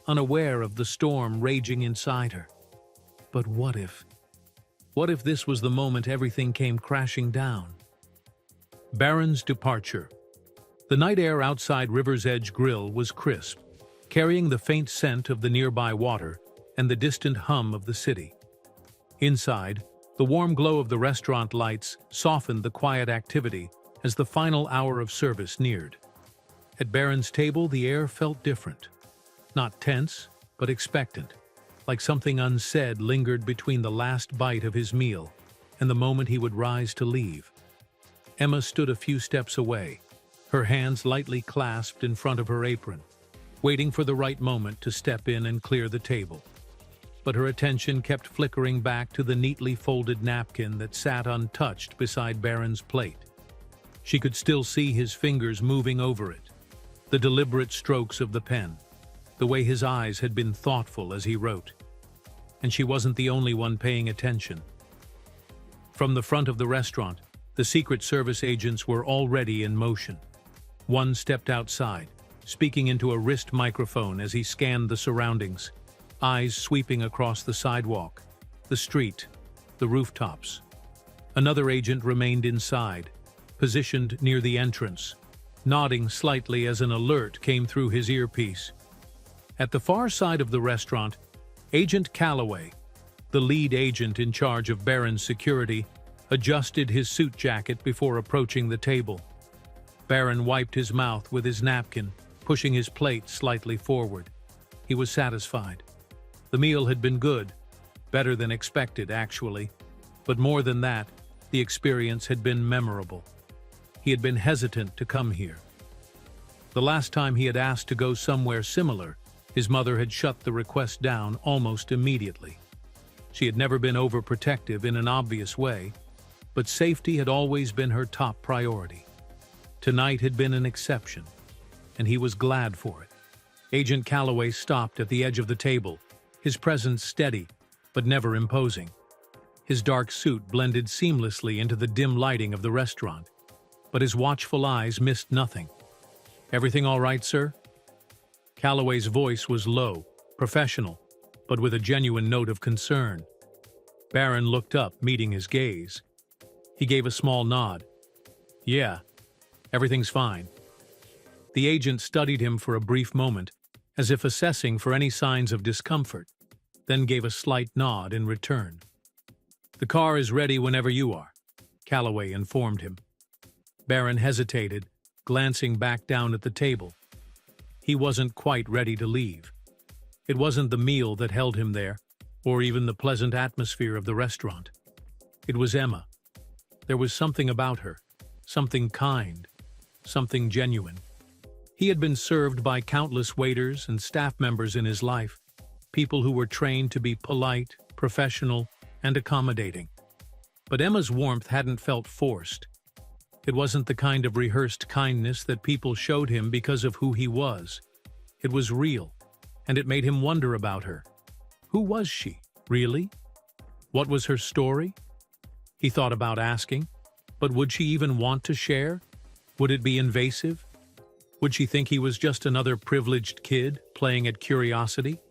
unaware of the storm raging inside her. But what if? What if this was the moment everything came crashing down? Barron's departure. The night air outside River's Edge Grill was crisp, carrying the faint scent of the nearby water and the distant hum of the city. Inside, the warm glow of the restaurant lights softened the quiet activity as the final hour of service neared. At Barron's table, the air felt different. Not tense, but expectant, like something unsaid lingered between the last bite of his meal and the moment he would rise to leave. Emma stood a few steps away, her hands lightly clasped in front of her apron, waiting for the right moment to step in and clear the table. But her attention kept flickering back to the neatly folded napkin that sat untouched beside Barron's plate. She could still see his fingers moving over it, the deliberate strokes of the pen, the way his eyes had been thoughtful as he wrote. And she wasn't the only one paying attention. From the front of the restaurant, the Secret Service agents were already in motion. One stepped outside, speaking into a wrist microphone as he scanned the surroundings, eyes sweeping across the sidewalk, the street, the rooftops. Another agent remained inside, positioned near the entrance, nodding slightly as an alert came through his earpiece. At the far side of the restaurant, Agent Calloway, the lead agent in charge of Barron's security, adjusted his suit jacket before approaching the table. Barron wiped his mouth with his napkin, pushing his plate slightly forward. He was satisfied. The meal had been good, better than expected, actually. But more than that, the experience had been memorable. He had been hesitant to come here. The last time he had asked to go somewhere similar, his mother had shut the request down almost immediately. She had never been overprotective in an obvious way, but safety had always been her top priority. Tonight had been an exception, and he was glad for it. Agent Calloway stopped at the edge of the table, his presence steady, but never imposing. His dark suit blended seamlessly into the dim lighting of the restaurant, but his watchful eyes missed nothing. "Everything all right, sir?" Calloway's voice was low, professional, but with a genuine note of concern. Barron looked up, meeting his gaze. He gave a small nod. "Yeah, everything's fine." The agent studied him for a brief moment, as if assessing for any signs of discomfort, then gave a slight nod in return. "The car is ready whenever you are," Calloway informed him. Barron hesitated, glancing back down at the table. He wasn't quite ready to leave. It wasn't the meal that held him there, or even the pleasant atmosphere of the restaurant. It was Emma. There was something about her, something kind, something genuine. He had been served by countless waiters and staff members in his life, people who were trained to be polite, professional, and accommodating. But Emma's warmth hadn't felt forced. It wasn't the kind of rehearsed kindness that people showed him because of who he was. It was real, and it made him wonder about her. Who was she, really? What was her story? He thought about asking, but would she even want to share? Would it be invasive? Would she think he was just another privileged kid playing at curiosity?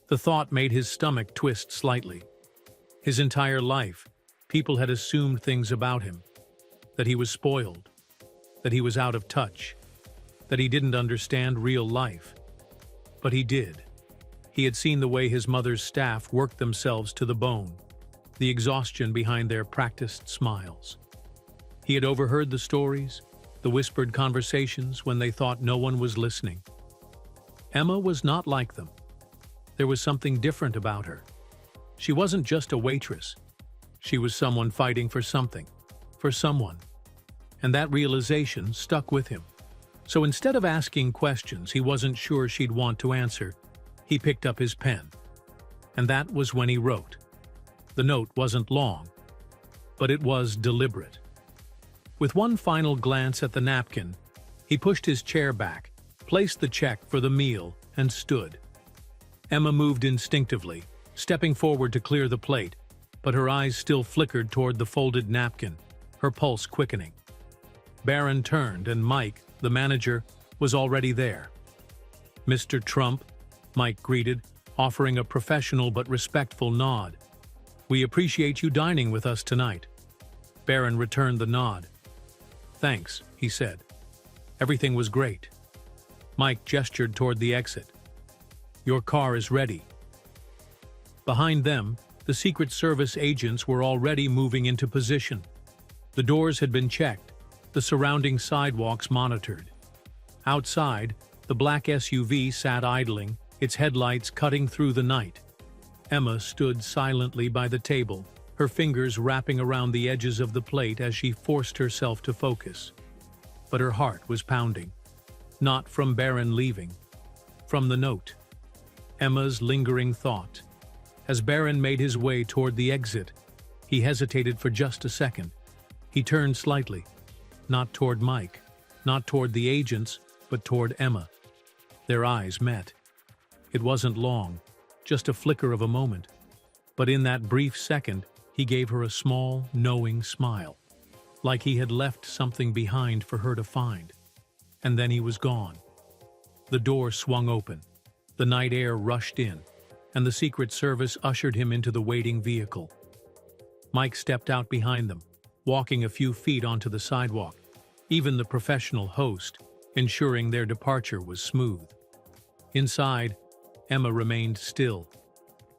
The thought made his stomach twist slightly. His entire life, people had assumed things about him. That he was spoiled, that he was out of touch, that he didn't understand real life. But he did. He had seen the way his mother's staff worked themselves to the bone, the exhaustion behind their practiced smiles. He had overheard the stories, the whispered conversations when they thought no one was listening. Emma was not like them. There was something different about her. She wasn't just a waitress. She was someone fighting for something, for someone. And that realization stuck with him. So instead of asking questions he wasn't sure she'd want to answer, he picked up his pen. And that was when he wrote. The note wasn't long, but it was deliberate. With one final glance at the napkin, he pushed his chair back, placed the check for the meal, and stood. Emma moved instinctively, stepping forward to clear the plate, but her eyes still flickered toward the folded napkin, her pulse quickening. Barron turned, and Mike, the manager, was already there. "Mr. Trump," Mike greeted, offering a professional but respectful nod. "We appreciate you dining with us tonight." Barron returned the nod. "Thanks," he said. "Everything was great." Mike gestured toward the exit. "Your car is ready." Behind them, the Secret Service agents were already moving into position. The doors had been checked, the surrounding sidewalks monitored. Outside, the black SUV sat idling, its headlights cutting through the night. Emma stood silently by the table, her fingers wrapping around the edges of the plate as she forced herself to focus. But her heart was pounding. Not from Barron leaving. From the note. Emma's lingering thought. As Barron made his way toward the exit, he hesitated for just a second. He turned slightly. Not toward Mike, not toward the agents, but toward Emma. Their eyes met. It wasn't long, just a flicker of a moment. But in that brief second, he gave her a small, knowing smile, like he had left something behind for her to find. And then he was gone. The door swung open. The night air rushed in, and the Secret Service ushered him into the waiting vehicle. Mike stepped out behind them, walking a few feet onto the sidewalk, even the professional host, ensuring their departure was smooth. Inside, Emma remained still.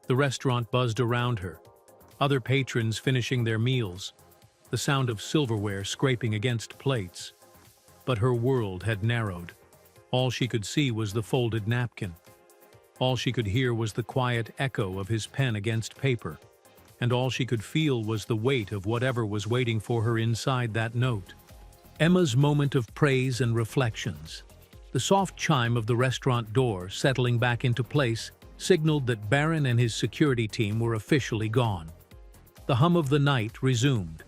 The restaurant buzzed around her, other patrons finishing their meals, the sound of silverware scraping against plates. But her world had narrowed. All she could see was the folded napkin. All she could hear was the quiet echo of his pen against paper, and all she could feel was the weight of whatever was waiting for her inside that note. Emma's moment of praise and reflections. The soft chime of the restaurant door settling back into place signaled that Barron and his security team were officially gone. The hum of the night resumed,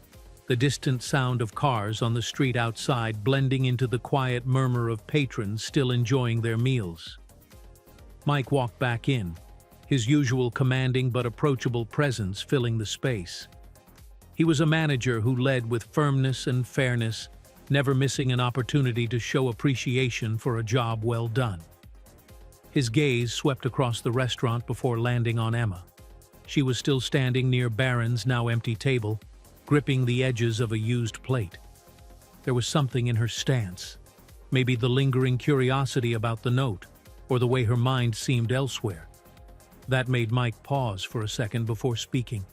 the distant sound of cars on the street outside blending into the quiet murmur of patrons still enjoying their meals. Mike walked back in, his usual commanding but approachable presence filling the space. He was a manager who led with firmness and fairness, never missing an opportunity to show appreciation for a job well done. His gaze swept across the restaurant before landing on Emma. She was still standing near Barron's now empty table, gripping the edges of a used plate. There was something in her stance, maybe the lingering curiosity about the note, or the way her mind seemed elsewhere. That made Mike pause for a second before speaking.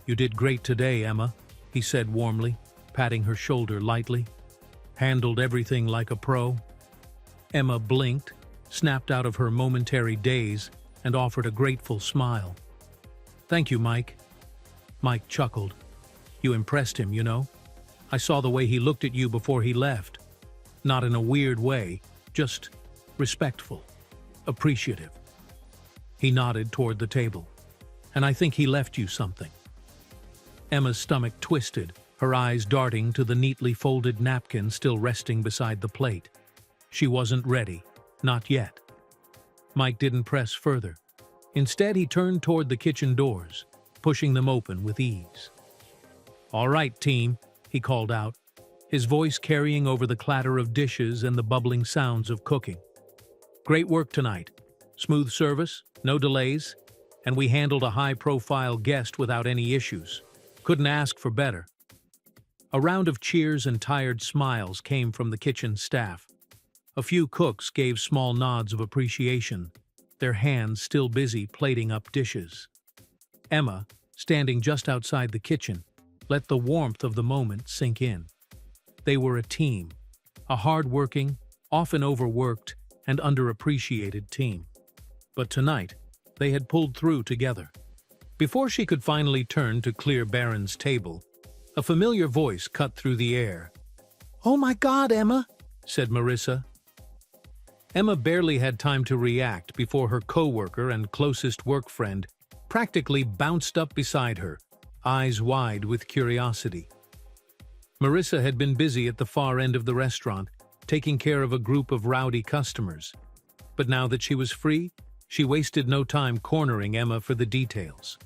"You did great today, Emma," he said warmly, patting her shoulder lightly. "Handled everything like a pro." Emma blinked, snapped out of her momentary daze, and offered a grateful smile. "Thank you, Mike." Mike chuckled. "You impressed him, you know. I saw the way he looked at you before he left. Not in a weird way, just respectful, appreciative." He nodded toward the table. "And I think he left you something." Emma's stomach twisted, her eyes darting to the neatly folded napkin still resting beside the plate. She wasn't ready, not yet. Mike didn't press further. Instead, he turned toward the kitchen doors, pushing them open with ease. "All right, team," he called out, his voice carrying over the clatter of dishes and the bubbling sounds of cooking. "Great work tonight. Smooth service, no delays, and we handled a high-profile guest without any issues. Couldn't ask for better." A round of cheers and tired smiles came from the kitchen staff. A few cooks gave small nods of appreciation, their hands still busy plating up dishes. Emma, standing just outside the kitchen, let the warmth of the moment sink in. They were a team, a hard-working, often overworked, and underappreciated team. But tonight, they had pulled through together. Before she could finally turn to clear Barron's table, a familiar voice cut through the air. "Oh my God, Emma," said Marissa. Emma barely had time to react before her co-worker and closest work friend practically bounced up beside her, eyes wide with curiosity. Marissa had been busy at the far end of the restaurant, taking care of a group of rowdy customers. But now that she was free, she wasted no time cornering Emma for the details.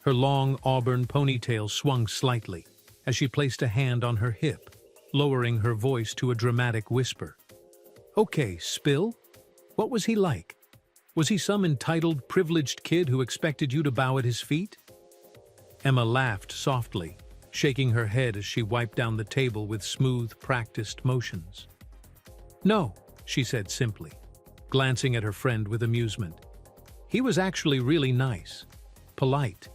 Her long auburn ponytail swung slightly as she placed a hand on her hip, lowering her voice to a dramatic whisper. "Okay, spill. What was he like? Was he some entitled, privileged kid who expected you to bow at his feet?" Emma laughed softly, shaking her head as she wiped down the table with smooth, practiced motions. "No," she said simply, glancing at her friend with amusement. "He was actually really nice, polite,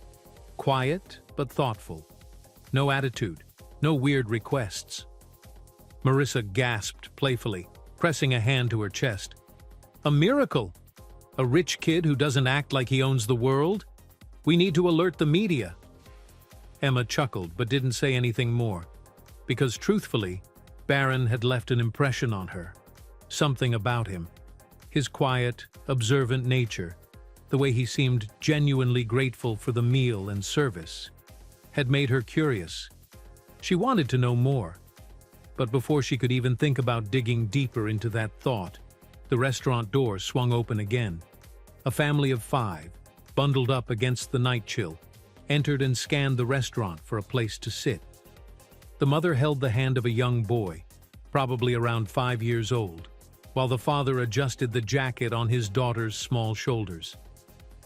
quiet but thoughtful. No attitude, no weird requests." Marissa gasped playfully, pressing a hand to her chest. "A miracle! A rich kid who doesn't act like he owns the world? We need to alert the media." Emma chuckled but didn't say anything more, because truthfully, Barron had left an impression on her. Something about him, his quiet, observant nature, the way he seemed genuinely grateful for the meal and service, had made her curious. She wanted to know more. But before she could even think about digging deeper into that thought, the restaurant door swung open again. A family of 5, bundled up against the night chill, entered and scanned the restaurant for a place to sit. The mother held the hand of a young boy, probably around 5 years old, while the father adjusted the jacket on his daughter's small shoulders.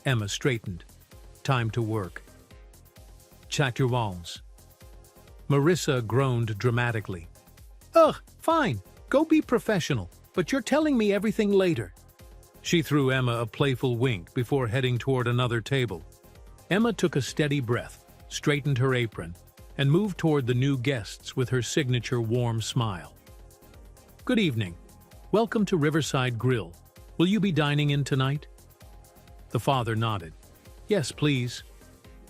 Emma straightened. Time to work. "Chatouans." Marissa groaned dramatically. "Ugh, fine. Go be professional, but you're telling me everything later." She threw Emma a playful wink before heading toward another table. Emma took a steady breath, straightened her apron, and moved toward the new guests with her signature warm smile. "Good evening. Welcome to Riverside Grill. Will you be dining in tonight?" The father nodded. "Yes, please."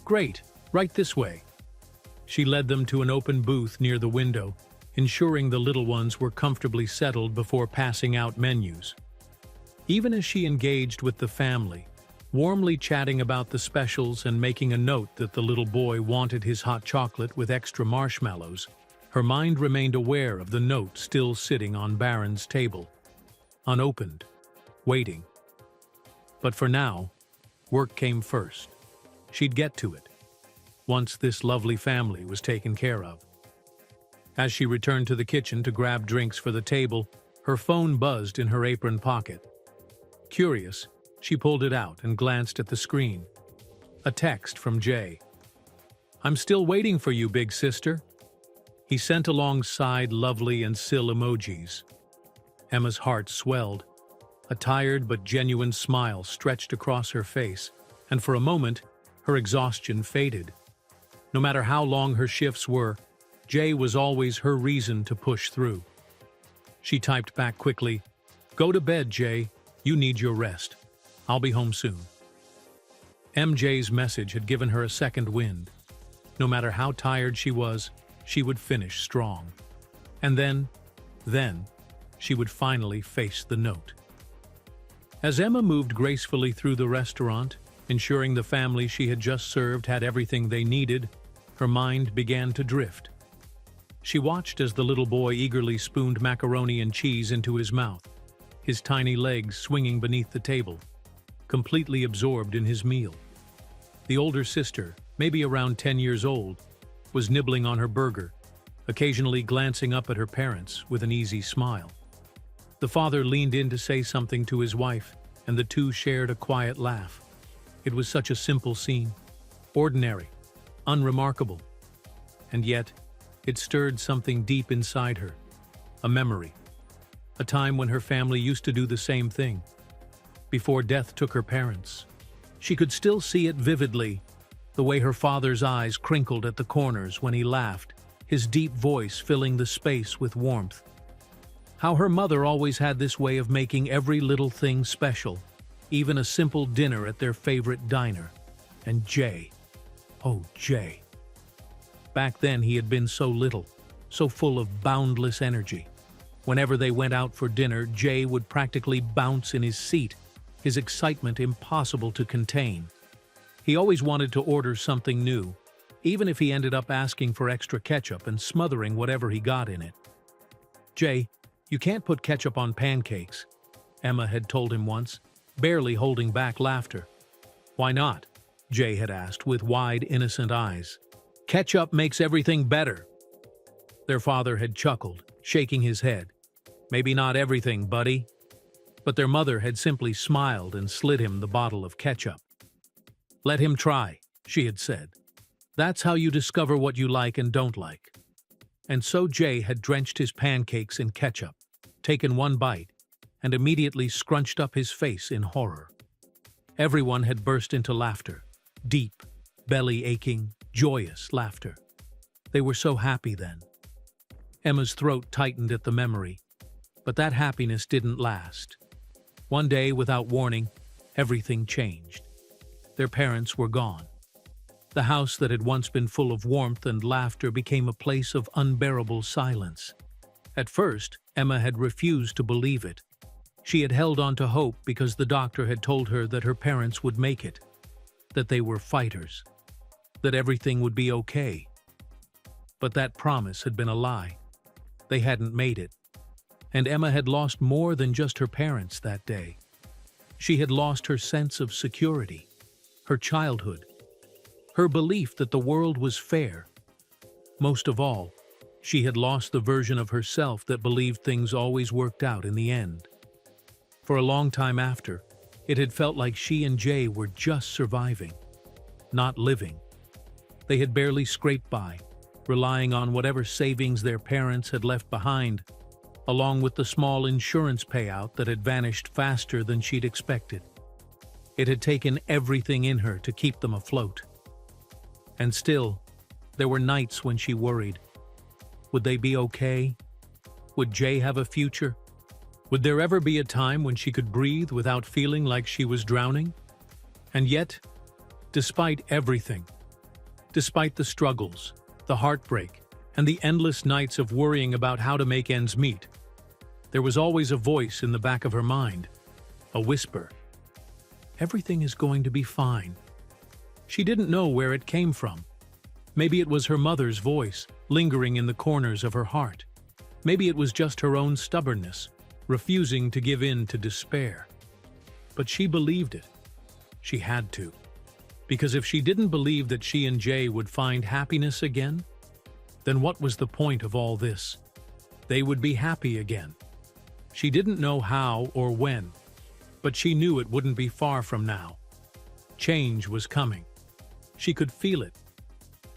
"Great. Right this way." She led them to an open booth near the window, ensuring the little ones were comfortably settled before passing out menus. Even as she engaged with the family, warmly chatting about the specials and making a note that the little boy wanted his hot chocolate with extra marshmallows, her mind remained aware of the note still sitting on Barron's table, unopened, waiting. But for now, work came first. She'd get to it, once this lovely family was taken care of. As she returned to the kitchen to grab drinks for the table, her phone buzzed in her apron pocket. Curious, she pulled it out and glanced at the screen. A text from Jay. "I'm still waiting for you, big sister." He sent alongside lovely and still emojis. Emma's heart swelled. A tired but genuine smile stretched across her face, and for a moment, her exhaustion faded. No matter how long her shifts were, Jay was always her reason to push through. She typed back quickly, "Go to bed, Jay. You need your rest. I'll be home soon." MJ's message had given her a second wind. No matter how tired she was, she would finish strong. And then, she would finally face the note. As Emma moved gracefully through the restaurant, ensuring the family she had just served had everything they needed, her mind began to drift. She watched as the little boy eagerly spooned macaroni and cheese into his mouth, his tiny legs swinging beneath the table, completely absorbed in his meal. The older sister, maybe around 10 years old, was nibbling on her burger, occasionally glancing up at her parents with an easy smile. The father leaned in to say something to his wife, and the two shared a quiet laugh. It was such a simple scene, ordinary, unremarkable, and yet it stirred something deep inside her, a memory, a time when her family used to do the same thing. Before death took her parents, she could still see it vividly, the way her father's eyes crinkled at the corners when he laughed, his deep voice filling the space with warmth. How her mother always had this way of making every little thing special, even a simple dinner at their favorite diner. And Jay. Oh, Jay. Back then he had been so little, so full of boundless energy. Whenever they went out for dinner, Jay would practically bounce in his seat, his excitement impossible to contain. He always wanted to order something new, even if he ended up asking for extra ketchup and smothering whatever he got in it. "Jay, you can't put ketchup on pancakes," Emma had told him once, barely holding back laughter. "Why not?" Jay had asked with wide, innocent eyes. "Ketchup makes everything better." Their father had chuckled, shaking his head. "Maybe not everything, buddy." But their mother had simply smiled and slid him the bottle of ketchup. "Let him try," she had said. "That's how you discover what you like and don't like." And so Jay had drenched his pancakes in ketchup, taken one bite, and immediately scrunched up his face in horror. Everyone had burst into laughter, deep, belly-aching, joyous laughter. They were so happy then. Emma's throat tightened at the memory, but that happiness didn't last. One day, without warning, everything changed. Their parents were gone. The house that had once been full of warmth and laughter became a place of unbearable silence. At first, Emma had refused to believe it. She had held on to hope because the doctor had told her that her parents would make it, that they were fighters, that everything would be okay. But that promise had been a lie. They hadn't made it. And Emma had lost more than just her parents that day. She had lost her sense of security, her childhood, her belief that the world was fair. Most of all, she had lost the version of herself that believed things always worked out in the end. For a long time after, it had felt like she and Jay were just surviving, not living. They had barely scraped by, relying on whatever savings their parents had left behind, along with the small insurance payout that had vanished faster than she'd expected. It had taken everything in her to keep them afloat. And still, there were nights when she worried. Would they be okay? Would Jay have a future? Would there ever be a time when she could breathe without feeling like she was drowning? And yet, despite everything, despite the struggles, the heartbreak, and the endless nights of worrying about how to make ends meet, there was always a voice in the back of her mind, a whisper. Everything is going to be fine. She didn't know where it came from. Maybe it was her mother's voice, lingering in the corners of her heart. Maybe it was just her own stubbornness, refusing to give in to despair. But she believed it. She had to. Because if she didn't believe that she and Jay would find happiness again, then what was the point of all this? They would be happy again. She didn't know how or when, but she knew it wouldn't be far from now. Change was coming. She could feel it.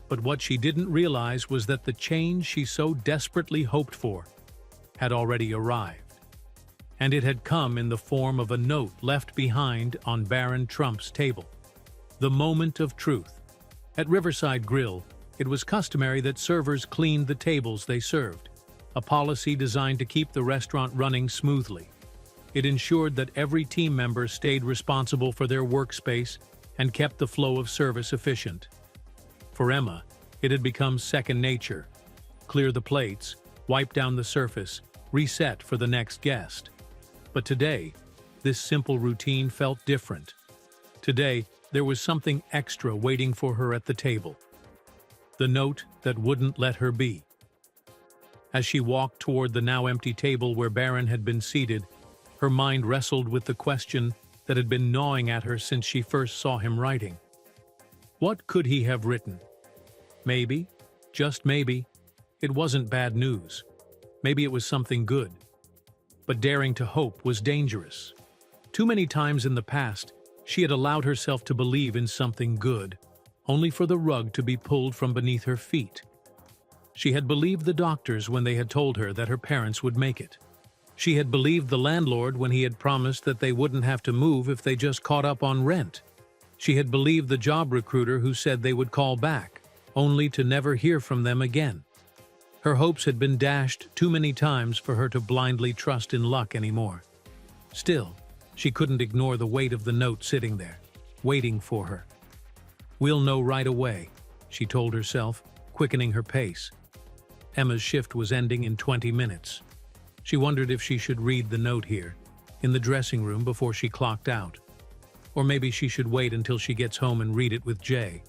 But what she didn't realize was that the change she so desperately hoped for had already arrived. And it had come in the form of a note left behind on Barron Trump's table. The moment of truth. At Riverside Grill, it was customary that servers cleaned the tables they served, a policy designed to keep the restaurant running smoothly. It ensured that every team member stayed responsible for their workspace and kept the flow of service efficient. For Emma, it had become second nature. Clear the plates, wipe down the surface, reset for the next guest. But today, this simple routine felt different. Today, there was something extra waiting for her at the table. The note that wouldn't let her be. As she walked toward the now empty table where Barron had been seated, her mind wrestled with the question that had been gnawing at her since she first saw him writing. What could he have written? Maybe, just maybe, it wasn't bad news. Maybe it was something good. But daring to hope was dangerous. Too many times in the past, she had allowed herself to believe in something good, only for the rug to be pulled from beneath her feet. She had believed the doctors when they had told her that her parents would make it. She had believed the landlord when he had promised that they wouldn't have to move if they just caught up on rent. She had believed the job recruiter who said they would call back, only to never hear from them again. Her hopes had been dashed too many times for her to blindly trust in luck anymore. Still, she couldn't ignore the weight of the note sitting there, waiting for her. "We'll know right away," she told herself, quickening her pace. Emma's shift was ending in 20 minutes. She wondered if she should read the note here, in the dressing room before she clocked out. Or maybe she should wait until she gets home and read it with Jay.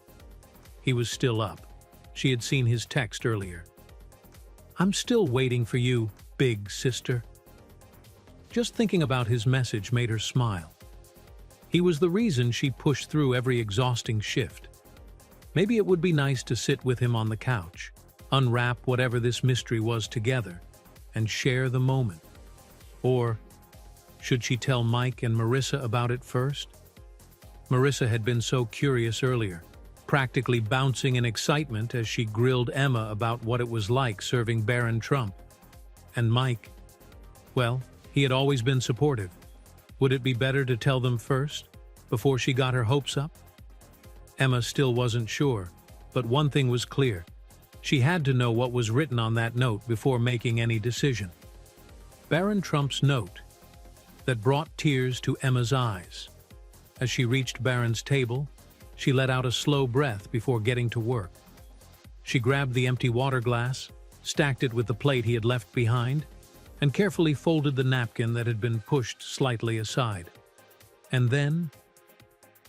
He was still up. She had seen his text earlier. "I'm still waiting for you, big sister." Just thinking about his message made her smile. He was the reason she pushed through every exhausting shift. Maybe it would be nice to sit with him on the couch, unwrap whatever this mystery was together, and share the moment. Or should she tell Mike and Marissa about it first? Marissa had been so curious earlier, practically bouncing in excitement as she grilled Emma about what it was like serving Barron Trump. And Mike, well, he had always been supportive. Would it be better to tell them first, before she got her hopes up? Emma still wasn't sure, but one thing was clear. She had to know what was written on that note before making any decision. Barron Trump's note that brought tears to Emma's eyes. As she reached Barron's table, she let out a slow breath before getting to work. She grabbed the empty water glass, stacked it with the plate he had left behind, and carefully folded the napkin that had been pushed slightly aside. And then,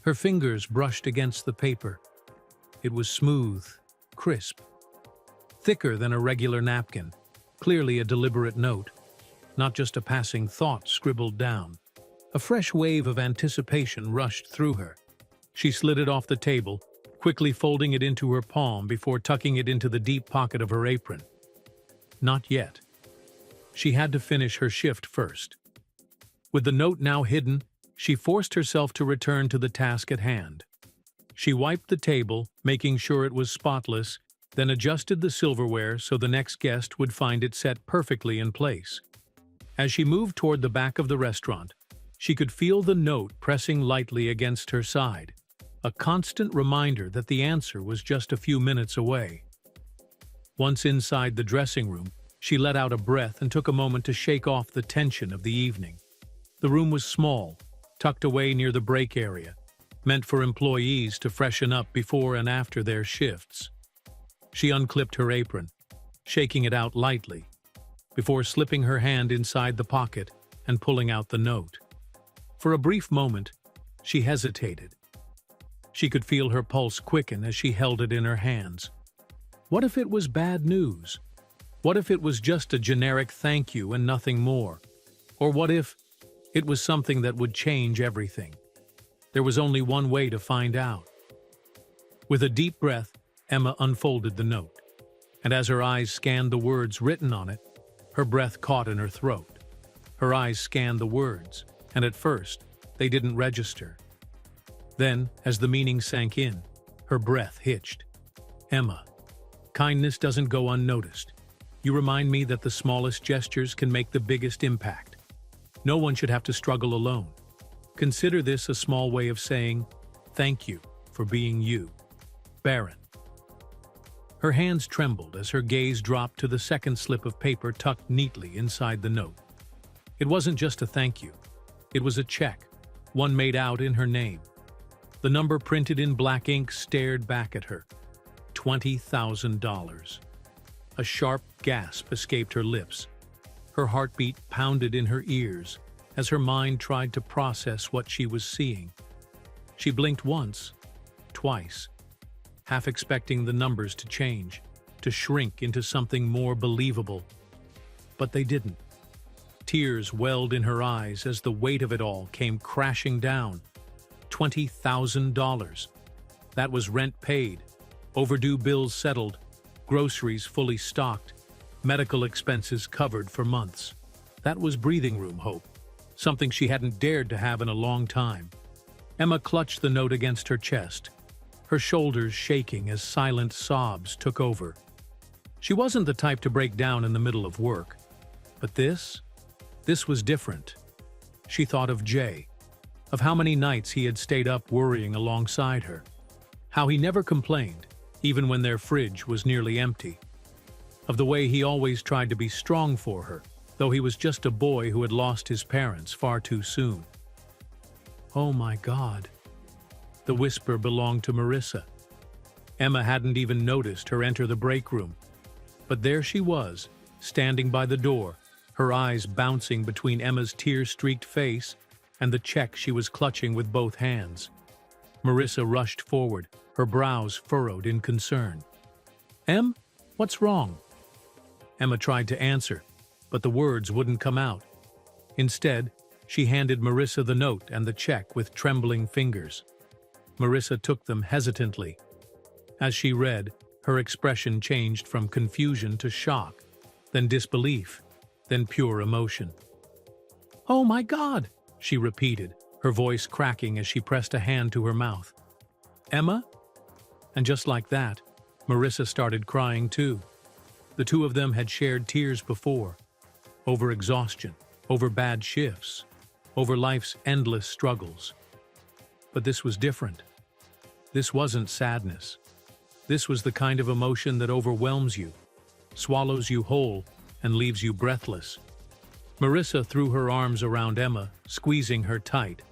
her fingers brushed against the paper. It was smooth, crisp, thicker than a regular napkin, clearly a deliberate note, not just a passing thought scribbled down. A fresh wave of anticipation rushed through her. She slid it off the table, quickly folding it into her palm before tucking it into the deep pocket of her apron. Not yet. She had to finish her shift first. With the note now hidden, she forced herself to return to the task at hand. She wiped the table, making sure it was spotless, then adjusted the silverware so the next guest would find it set perfectly in place. As she moved toward the back of the restaurant, she could feel the note pressing lightly against her side, a constant reminder that the answer was just a few minutes away. Once inside the dressing room, she let out a breath and took a moment to shake off the tension of the evening. The room was small, tucked away near the break area, meant for employees to freshen up before and after their shifts. She unclipped her apron, shaking it out lightly, before slipping her hand inside the pocket and pulling out the note. For a brief moment, She hesitated. She could feel her pulse quicken as she held it in her hands. What if it was bad news? What if it was just a generic thank you and nothing more? Or what if it was something that would change everything? There was only one way to find out. With a deep breath, Emma unfolded the note, and as her eyes scanned the words written on it, her breath caught in her throat. Her eyes scanned the words, and at first, they didn't register. Then, as the meaning sank in, her breath hitched. Emma, kindness doesn't go unnoticed. You remind me that the smallest gestures can make the biggest impact. No one should have to struggle alone. Consider this a small way of saying, thank you for being you. Barron. Her hands trembled as her gaze dropped to the second slip of paper tucked neatly inside the note. It wasn't just a thank you. It was a check, one made out in her name. The number printed in black ink stared back at her. $20,000. A sharp gasp escaped her lips. Her heartbeat pounded in her ears as her mind tried to process what she was seeing. She blinked once, twice, half expecting the numbers to change, to shrink into something more believable. But they didn't. Tears welled in her eyes as the weight of it all came crashing down. $20,000. That was rent paid, overdue bills settled, groceries fully stocked, medical expenses covered for months. That was breathing room hope, something she hadn't dared to have in a long time. Emma clutched the note against her chest, her shoulders shaking as silent sobs took over. She wasn't the type to break down in the middle of work. But this was different. She thought of Jay, of how many nights he had stayed up worrying alongside her, how he never complained, even when their fridge was nearly empty, of the way he always tried to be strong for her, though he was just a boy who had lost his parents far too soon. Oh my God. The whisper belonged to Marissa. Emma hadn't even noticed her enter the break room, but there she was, standing by the door, her eyes bouncing between Emma's tear-streaked face and the check she was clutching with both hands. Marissa rushed forward, her brows furrowed in concern. "Em, what's wrong?" Emma tried to answer, but the words wouldn't come out. Instead, she handed Marissa the note and the check with trembling fingers. Marissa took them hesitantly. As she read, her expression changed from confusion to shock, then disbelief, then pure emotion. "Oh my God!" she repeated, her voice cracking as she pressed a hand to her mouth. "Emma?" And just like that, Marissa started crying too. The two of them had shared tears before, over exhaustion, over bad shifts, over life's endless struggles. But this was different. This wasn't sadness. This was the kind of emotion that overwhelms you, swallows you whole, and leaves you breathless. Marissa threw her arms around Emma, squeezing her tight,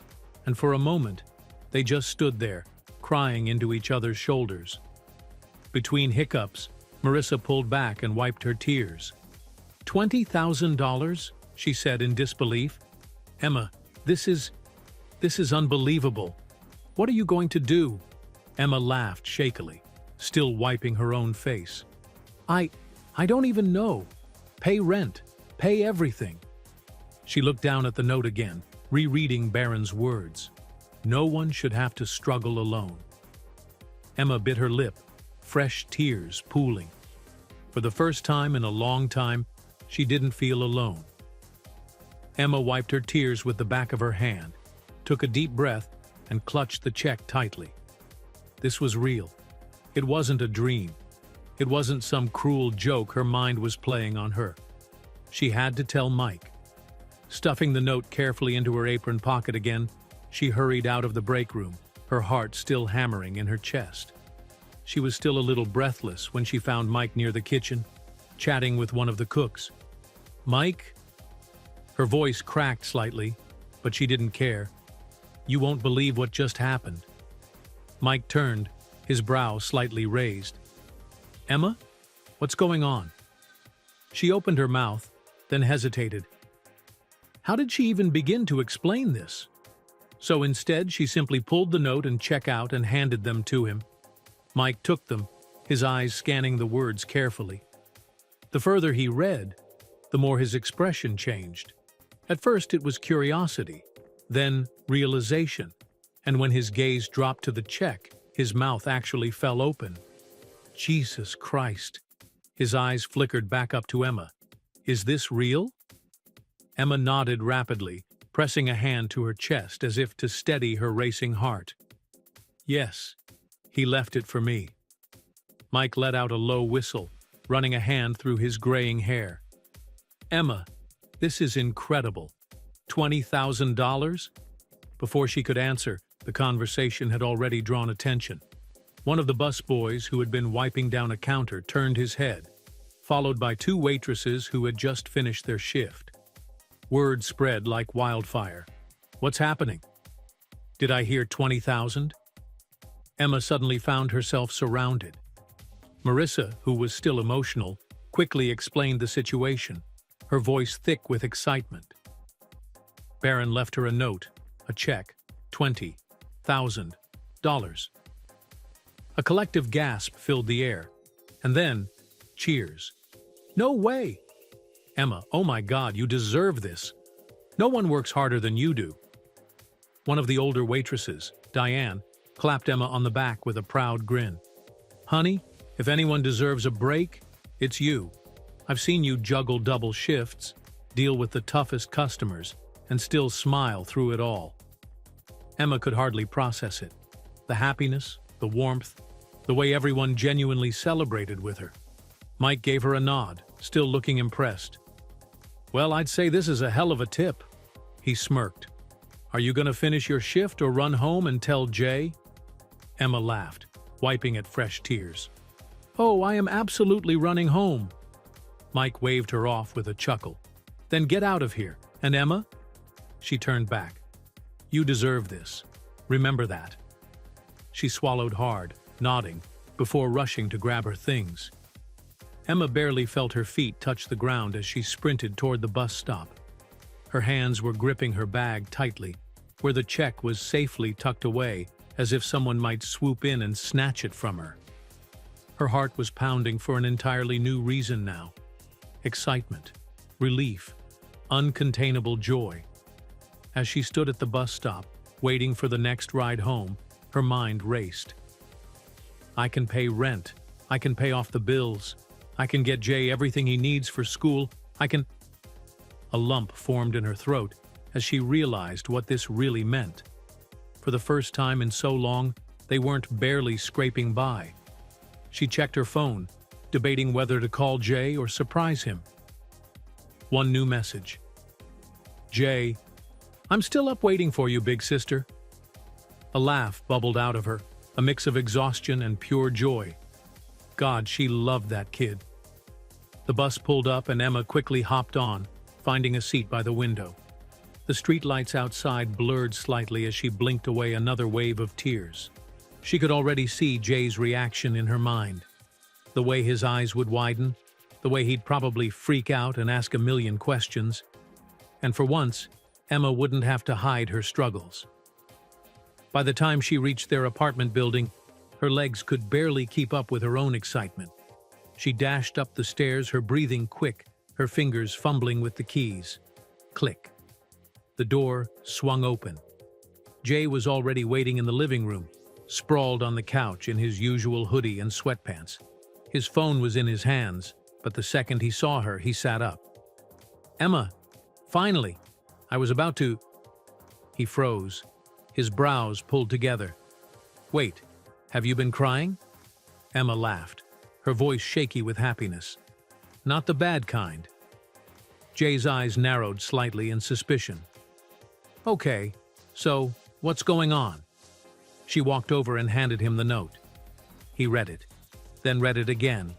and for a moment, they just stood there, crying into each other's shoulders. Between hiccups, Marissa pulled back and wiped her tears. $20,000? She said in disbelief. "Emma, this is unbelievable. What are you going to do?" Emma laughed shakily, still wiping her own face. I don't even know. Pay rent. Pay everything." She looked down at the note again, rereading Barron's words. No one should have to struggle alone. Emma bit her lip, fresh tears pooling. For the first time in a long time, she didn't feel alone. Emma wiped her tears with the back of her hand, took a deep breath, and clutched the check tightly. This was real. It wasn't a dream. It wasn't some cruel joke her mind was playing on her. She had to tell Mike. Stuffing the note carefully into her apron pocket again, she hurried out of the break room, her heart still hammering in her chest. She was still a little breathless when she found Mike near the kitchen, chatting with one of the cooks. "Mike?" Her voice cracked slightly, but she didn't care. "You won't believe what just happened." Mike turned, his brow slightly raised. "Emma? What's going on?" She opened her mouth, then hesitated. How did she even begin to explain this? So instead, she simply pulled the note and check out and handed them to him. Mike took them, his eyes scanning the words carefully. The further he read, the more his expression changed. At first it was curiosity, then realization, and when his gaze dropped to the check, his mouth actually fell open. Jesus Christ! His eyes flickered back up to Emma. Is this real? Emma nodded rapidly, pressing a hand to her chest as if to steady her racing heart. Yes, he left it for me. Mike let out a low whistle, running a hand through his graying hair. Emma, this is incredible. $20,000? Before she could answer, the conversation had already drawn attention. One of the busboys who had been wiping down a counter turned his head, followed by two waitresses who had just finished their shift. Word spread like wildfire. What's happening? Did I hear 20,000? Emma suddenly found herself surrounded. Marissa, who was still emotional, quickly explained the situation, her voice thick with excitement. Barron left her a note, a check, $20,000. A collective gasp filled the air, and then, cheers. No way! Emma, oh my God, you deserve this. No one works harder than you do. One of the older waitresses, Diane, clapped Emma on the back with a proud grin. Honey, if anyone deserves a break, it's you. I've seen you juggle double shifts, deal with the toughest customers, and still smile through it all. Emma could hardly process it. The happiness, the warmth, the way everyone genuinely celebrated with her. Mike gave her a nod, still looking impressed. Well, I'd say this is a hell of a tip. He smirked. Are you going to finish your shift or run home and tell Jay? Emma laughed, wiping at fresh tears. Oh, I am absolutely running home. Mike waved her off with a chuckle. Then get out of here. And Emma? She turned back. You deserve this. Remember that. She swallowed hard, nodding, before rushing to grab her things. Emma barely felt her feet touch the ground as she sprinted toward the bus stop. Her hands were gripping her bag tightly, where the check was safely tucked away, as if someone might swoop in and snatch it from her. Her heart was pounding for an entirely new reason now. Excitement, relief, uncontainable joy. As she stood at the bus stop, waiting for the next ride home, her mind raced. I can pay rent. I can pay off the bills. I can get Jay everything he needs for school. I can... A lump formed in her throat as she realized what this really meant. For the first time in so long, they weren't barely scraping by. She checked her phone, debating whether to call Jay or surprise him. One new message. Jay, I'm still up waiting for you, big sister. A laugh bubbled out of her, a mix of exhaustion and pure joy. God, she loved that kid. The bus pulled up and Emma quickly hopped on, finding a seat by the window. The streetlights outside blurred slightly as she blinked away another wave of tears. She could already see Jay's reaction in her mind. The way his eyes would widen, the way he'd probably freak out and ask a million questions. And for once, Emma wouldn't have to hide her struggles. By the time she reached their apartment building, her legs could barely keep up with her own excitement. She dashed up the stairs, her breathing quick, her fingers fumbling with the keys. Click. The door swung open. Jay was already waiting in the living room, sprawled on the couch in his usual hoodie and sweatpants. His phone was in his hands, but the second he saw her, he sat up. Emma, finally! I was about to... He froze, his brows pulled together. Wait, have you been crying? Emma laughed, her voice shaky with happiness. Not the bad kind. Jay's eyes narrowed slightly in suspicion. Okay, so what's going on? She walked over and handed him the note. He read it, then read it again.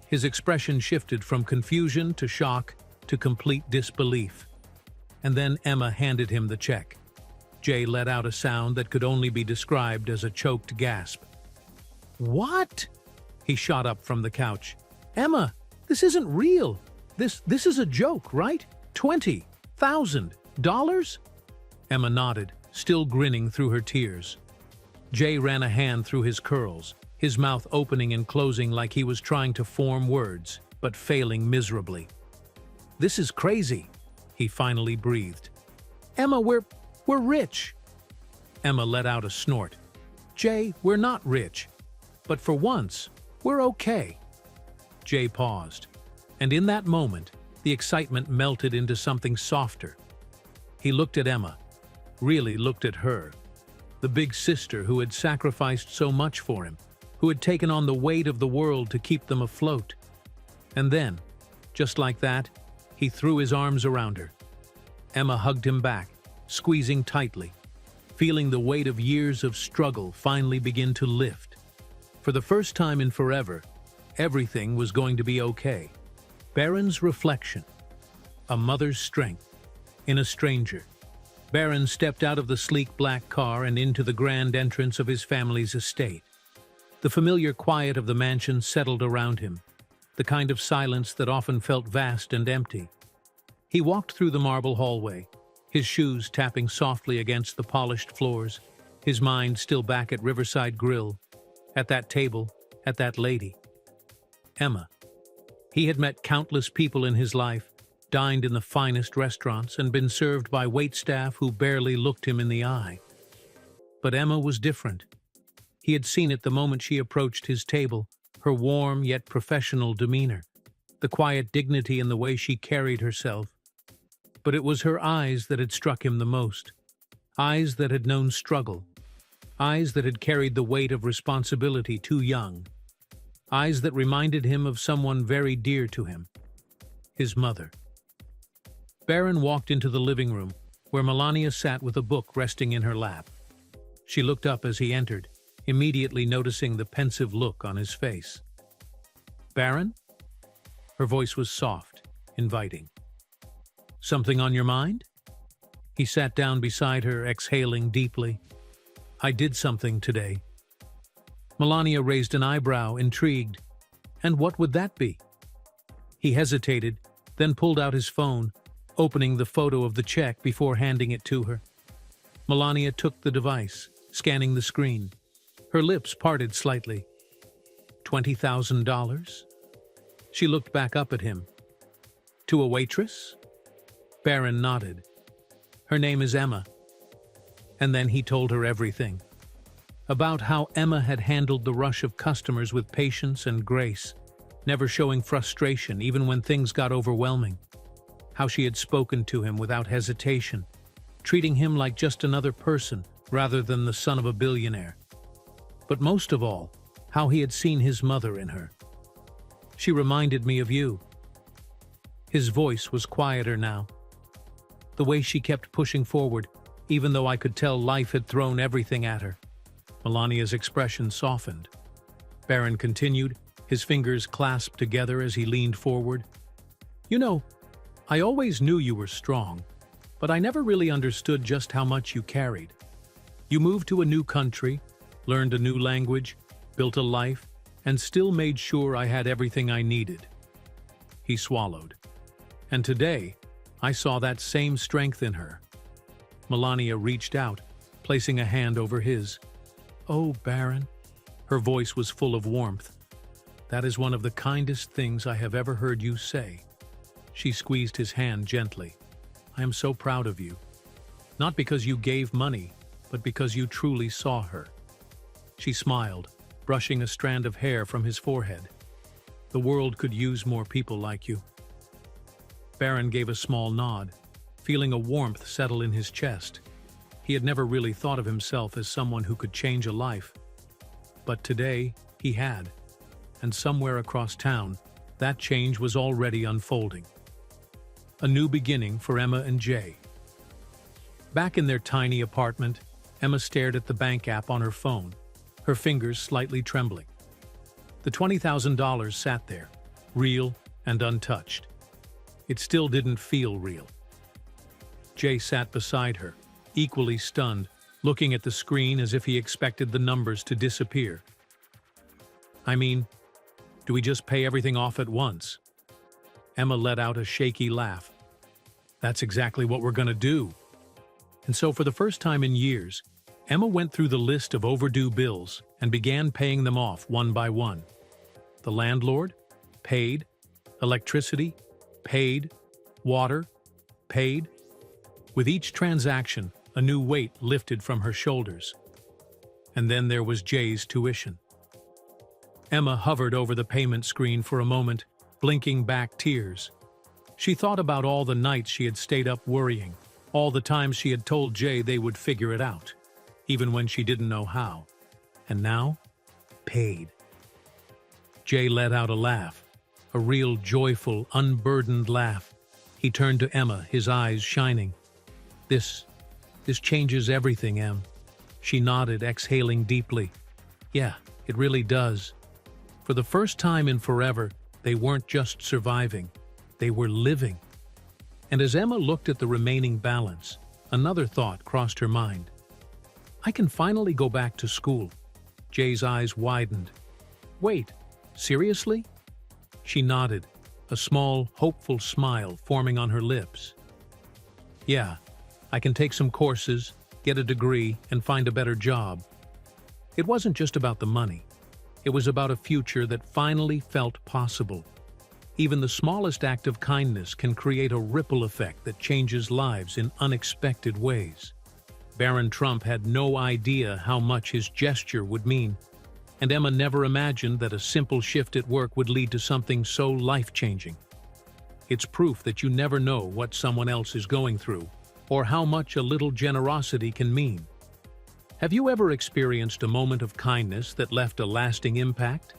His expression shifted from confusion to shock to complete disbelief. And then Emma handed him the check. Jay let out a sound that could only be described as a choked gasp. What? He shot up from the couch. Emma, this isn't real. This is a joke, right? $20,000? Emma nodded, still grinning through her tears. Jay ran a hand through his curls, his mouth opening and closing like he was trying to form words, but failing miserably. "This is crazy," he finally breathed. "Emma, we're rich." Emma let out a snort. "Jay, we're not rich. But for once, we're okay." Jay paused, and in that moment, the excitement melted into something softer. He looked at Emma, really looked at her, the big sister who had sacrificed so much for him, who had taken on the weight of the world to keep them afloat. And then, just like that, he threw his arms around her. Emma hugged him back, squeezing tightly, feeling the weight of years of struggle finally begin to lift. For the first time in forever, everything was going to be okay. Barron's reflection, a mother's strength, in a stranger. Barron stepped out of the sleek black car and into the grand entrance of his family's estate. The familiar quiet of the mansion settled around him, the kind of silence that often felt vast and empty. He walked through the marble hallway, his shoes tapping softly against the polished floors, his mind still back at Riverside Grill, at that table, at that lady. Emma. He had met countless people in his life, dined in the finest restaurants, and been served by waitstaff who barely looked him in the eye. But Emma was different. He had seen it the moment she approached his table, her warm yet professional demeanor, the quiet dignity in the way she carried herself. But it was her eyes that had struck him the most, eyes that had known struggle, eyes that had carried the weight of responsibility too young, eyes that reminded him of someone very dear to him, his mother. Barron walked into the living room, where Melania sat with a book resting in her lap. She looked up as he entered, immediately noticing the pensive look on his face. "Barron?" Her voice was soft, inviting. "Something on your mind?" He sat down beside her, exhaling deeply. "I did something today." Melania raised an eyebrow, intrigued. "And what would that be?" He hesitated, then pulled out his phone, opening the photo of the check before handing it to her. Melania took the device, scanning the screen. Her lips parted slightly. $20,000? She looked back up at him. "To a waitress?" Barron nodded. "Her name is Emma." And then he told her everything. About how Emma had handled the rush of customers with patience and grace, never showing frustration even when things got overwhelming. How she had spoken to him without hesitation, treating him like just another person rather than the son of a billionaire. But most of all, how he had seen his mother in her. "She reminded me of you." His voice was quieter now. "The way she kept pushing forward, even though I could tell life had thrown everything at her." Melania's expression softened. Barron continued, his fingers clasped together as he leaned forward. "You know, I always knew you were strong, but I never really understood just how much you carried. You moved to a new country, learned a new language, built a life, and still made sure I had everything I needed." He swallowed. "And today, I saw that same strength in her." Melania reached out, placing a hand over his. "Oh, Barron." Her voice was full of warmth. "That is one of the kindest things I have ever heard you say." She squeezed his hand gently. "I am so proud of you. Not because you gave money, but because you truly saw her." She smiled, brushing a strand of hair from his forehead. "The world could use more people like you." Barron gave a small nod, feeling a warmth settle in his chest. He had never really thought of himself as someone who could change a life. But today, he had. And somewhere across town, that change was already unfolding. A new beginning for Emma and Jay. Back in their tiny apartment, Emma stared at the bank app on her phone, her fingers slightly trembling. The $20,000 sat there, real and untouched. It still didn't feel real. Jay sat beside her, equally stunned, looking at the screen as if he expected the numbers to disappear. "I mean, do we just pay everything off at once?" Emma let out a shaky laugh. "That's exactly what we're gonna do." And so for the first time in years, Emma went through the list of overdue bills and began paying them off one by one. The landlord? Paid. Electricity? Paid. Water? Paid. With each transaction, a new weight lifted from her shoulders. And then there was Jay's tuition. Emma hovered over the payment screen for a moment, blinking back tears. She thought about all the nights she had stayed up worrying, all the times she had told Jay they would figure it out, even when she didn't know how. And now, paid. Jay let out a laugh, a real joyful, unburdened laugh. He turned to Emma, his eyes shining. This changes everything, Em. She nodded, exhaling deeply. Yeah, it really does. For the first time in forever, they weren't just surviving, they were living. And as Emma looked at the remaining balance, another thought crossed her mind. I can finally go back to school. Jay's eyes widened. Wait, seriously? She nodded, a small, hopeful smile forming on her lips. Yeah, I can take some courses, get a degree, and find a better job. It wasn't just about the money. It was about a future that finally felt possible. Even the smallest act of kindness can create a ripple effect that changes lives in unexpected ways. Barron Trump had no idea how much his gesture would mean, and Emma never imagined that a simple shift at work would lead to something so life-changing. It's proof that you never know what someone else is going through, or how much a little generosity can mean. Have you ever experienced a moment of kindness that left a lasting impact?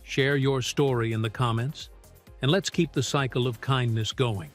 Share your story in the comments, and let's keep the cycle of kindness going.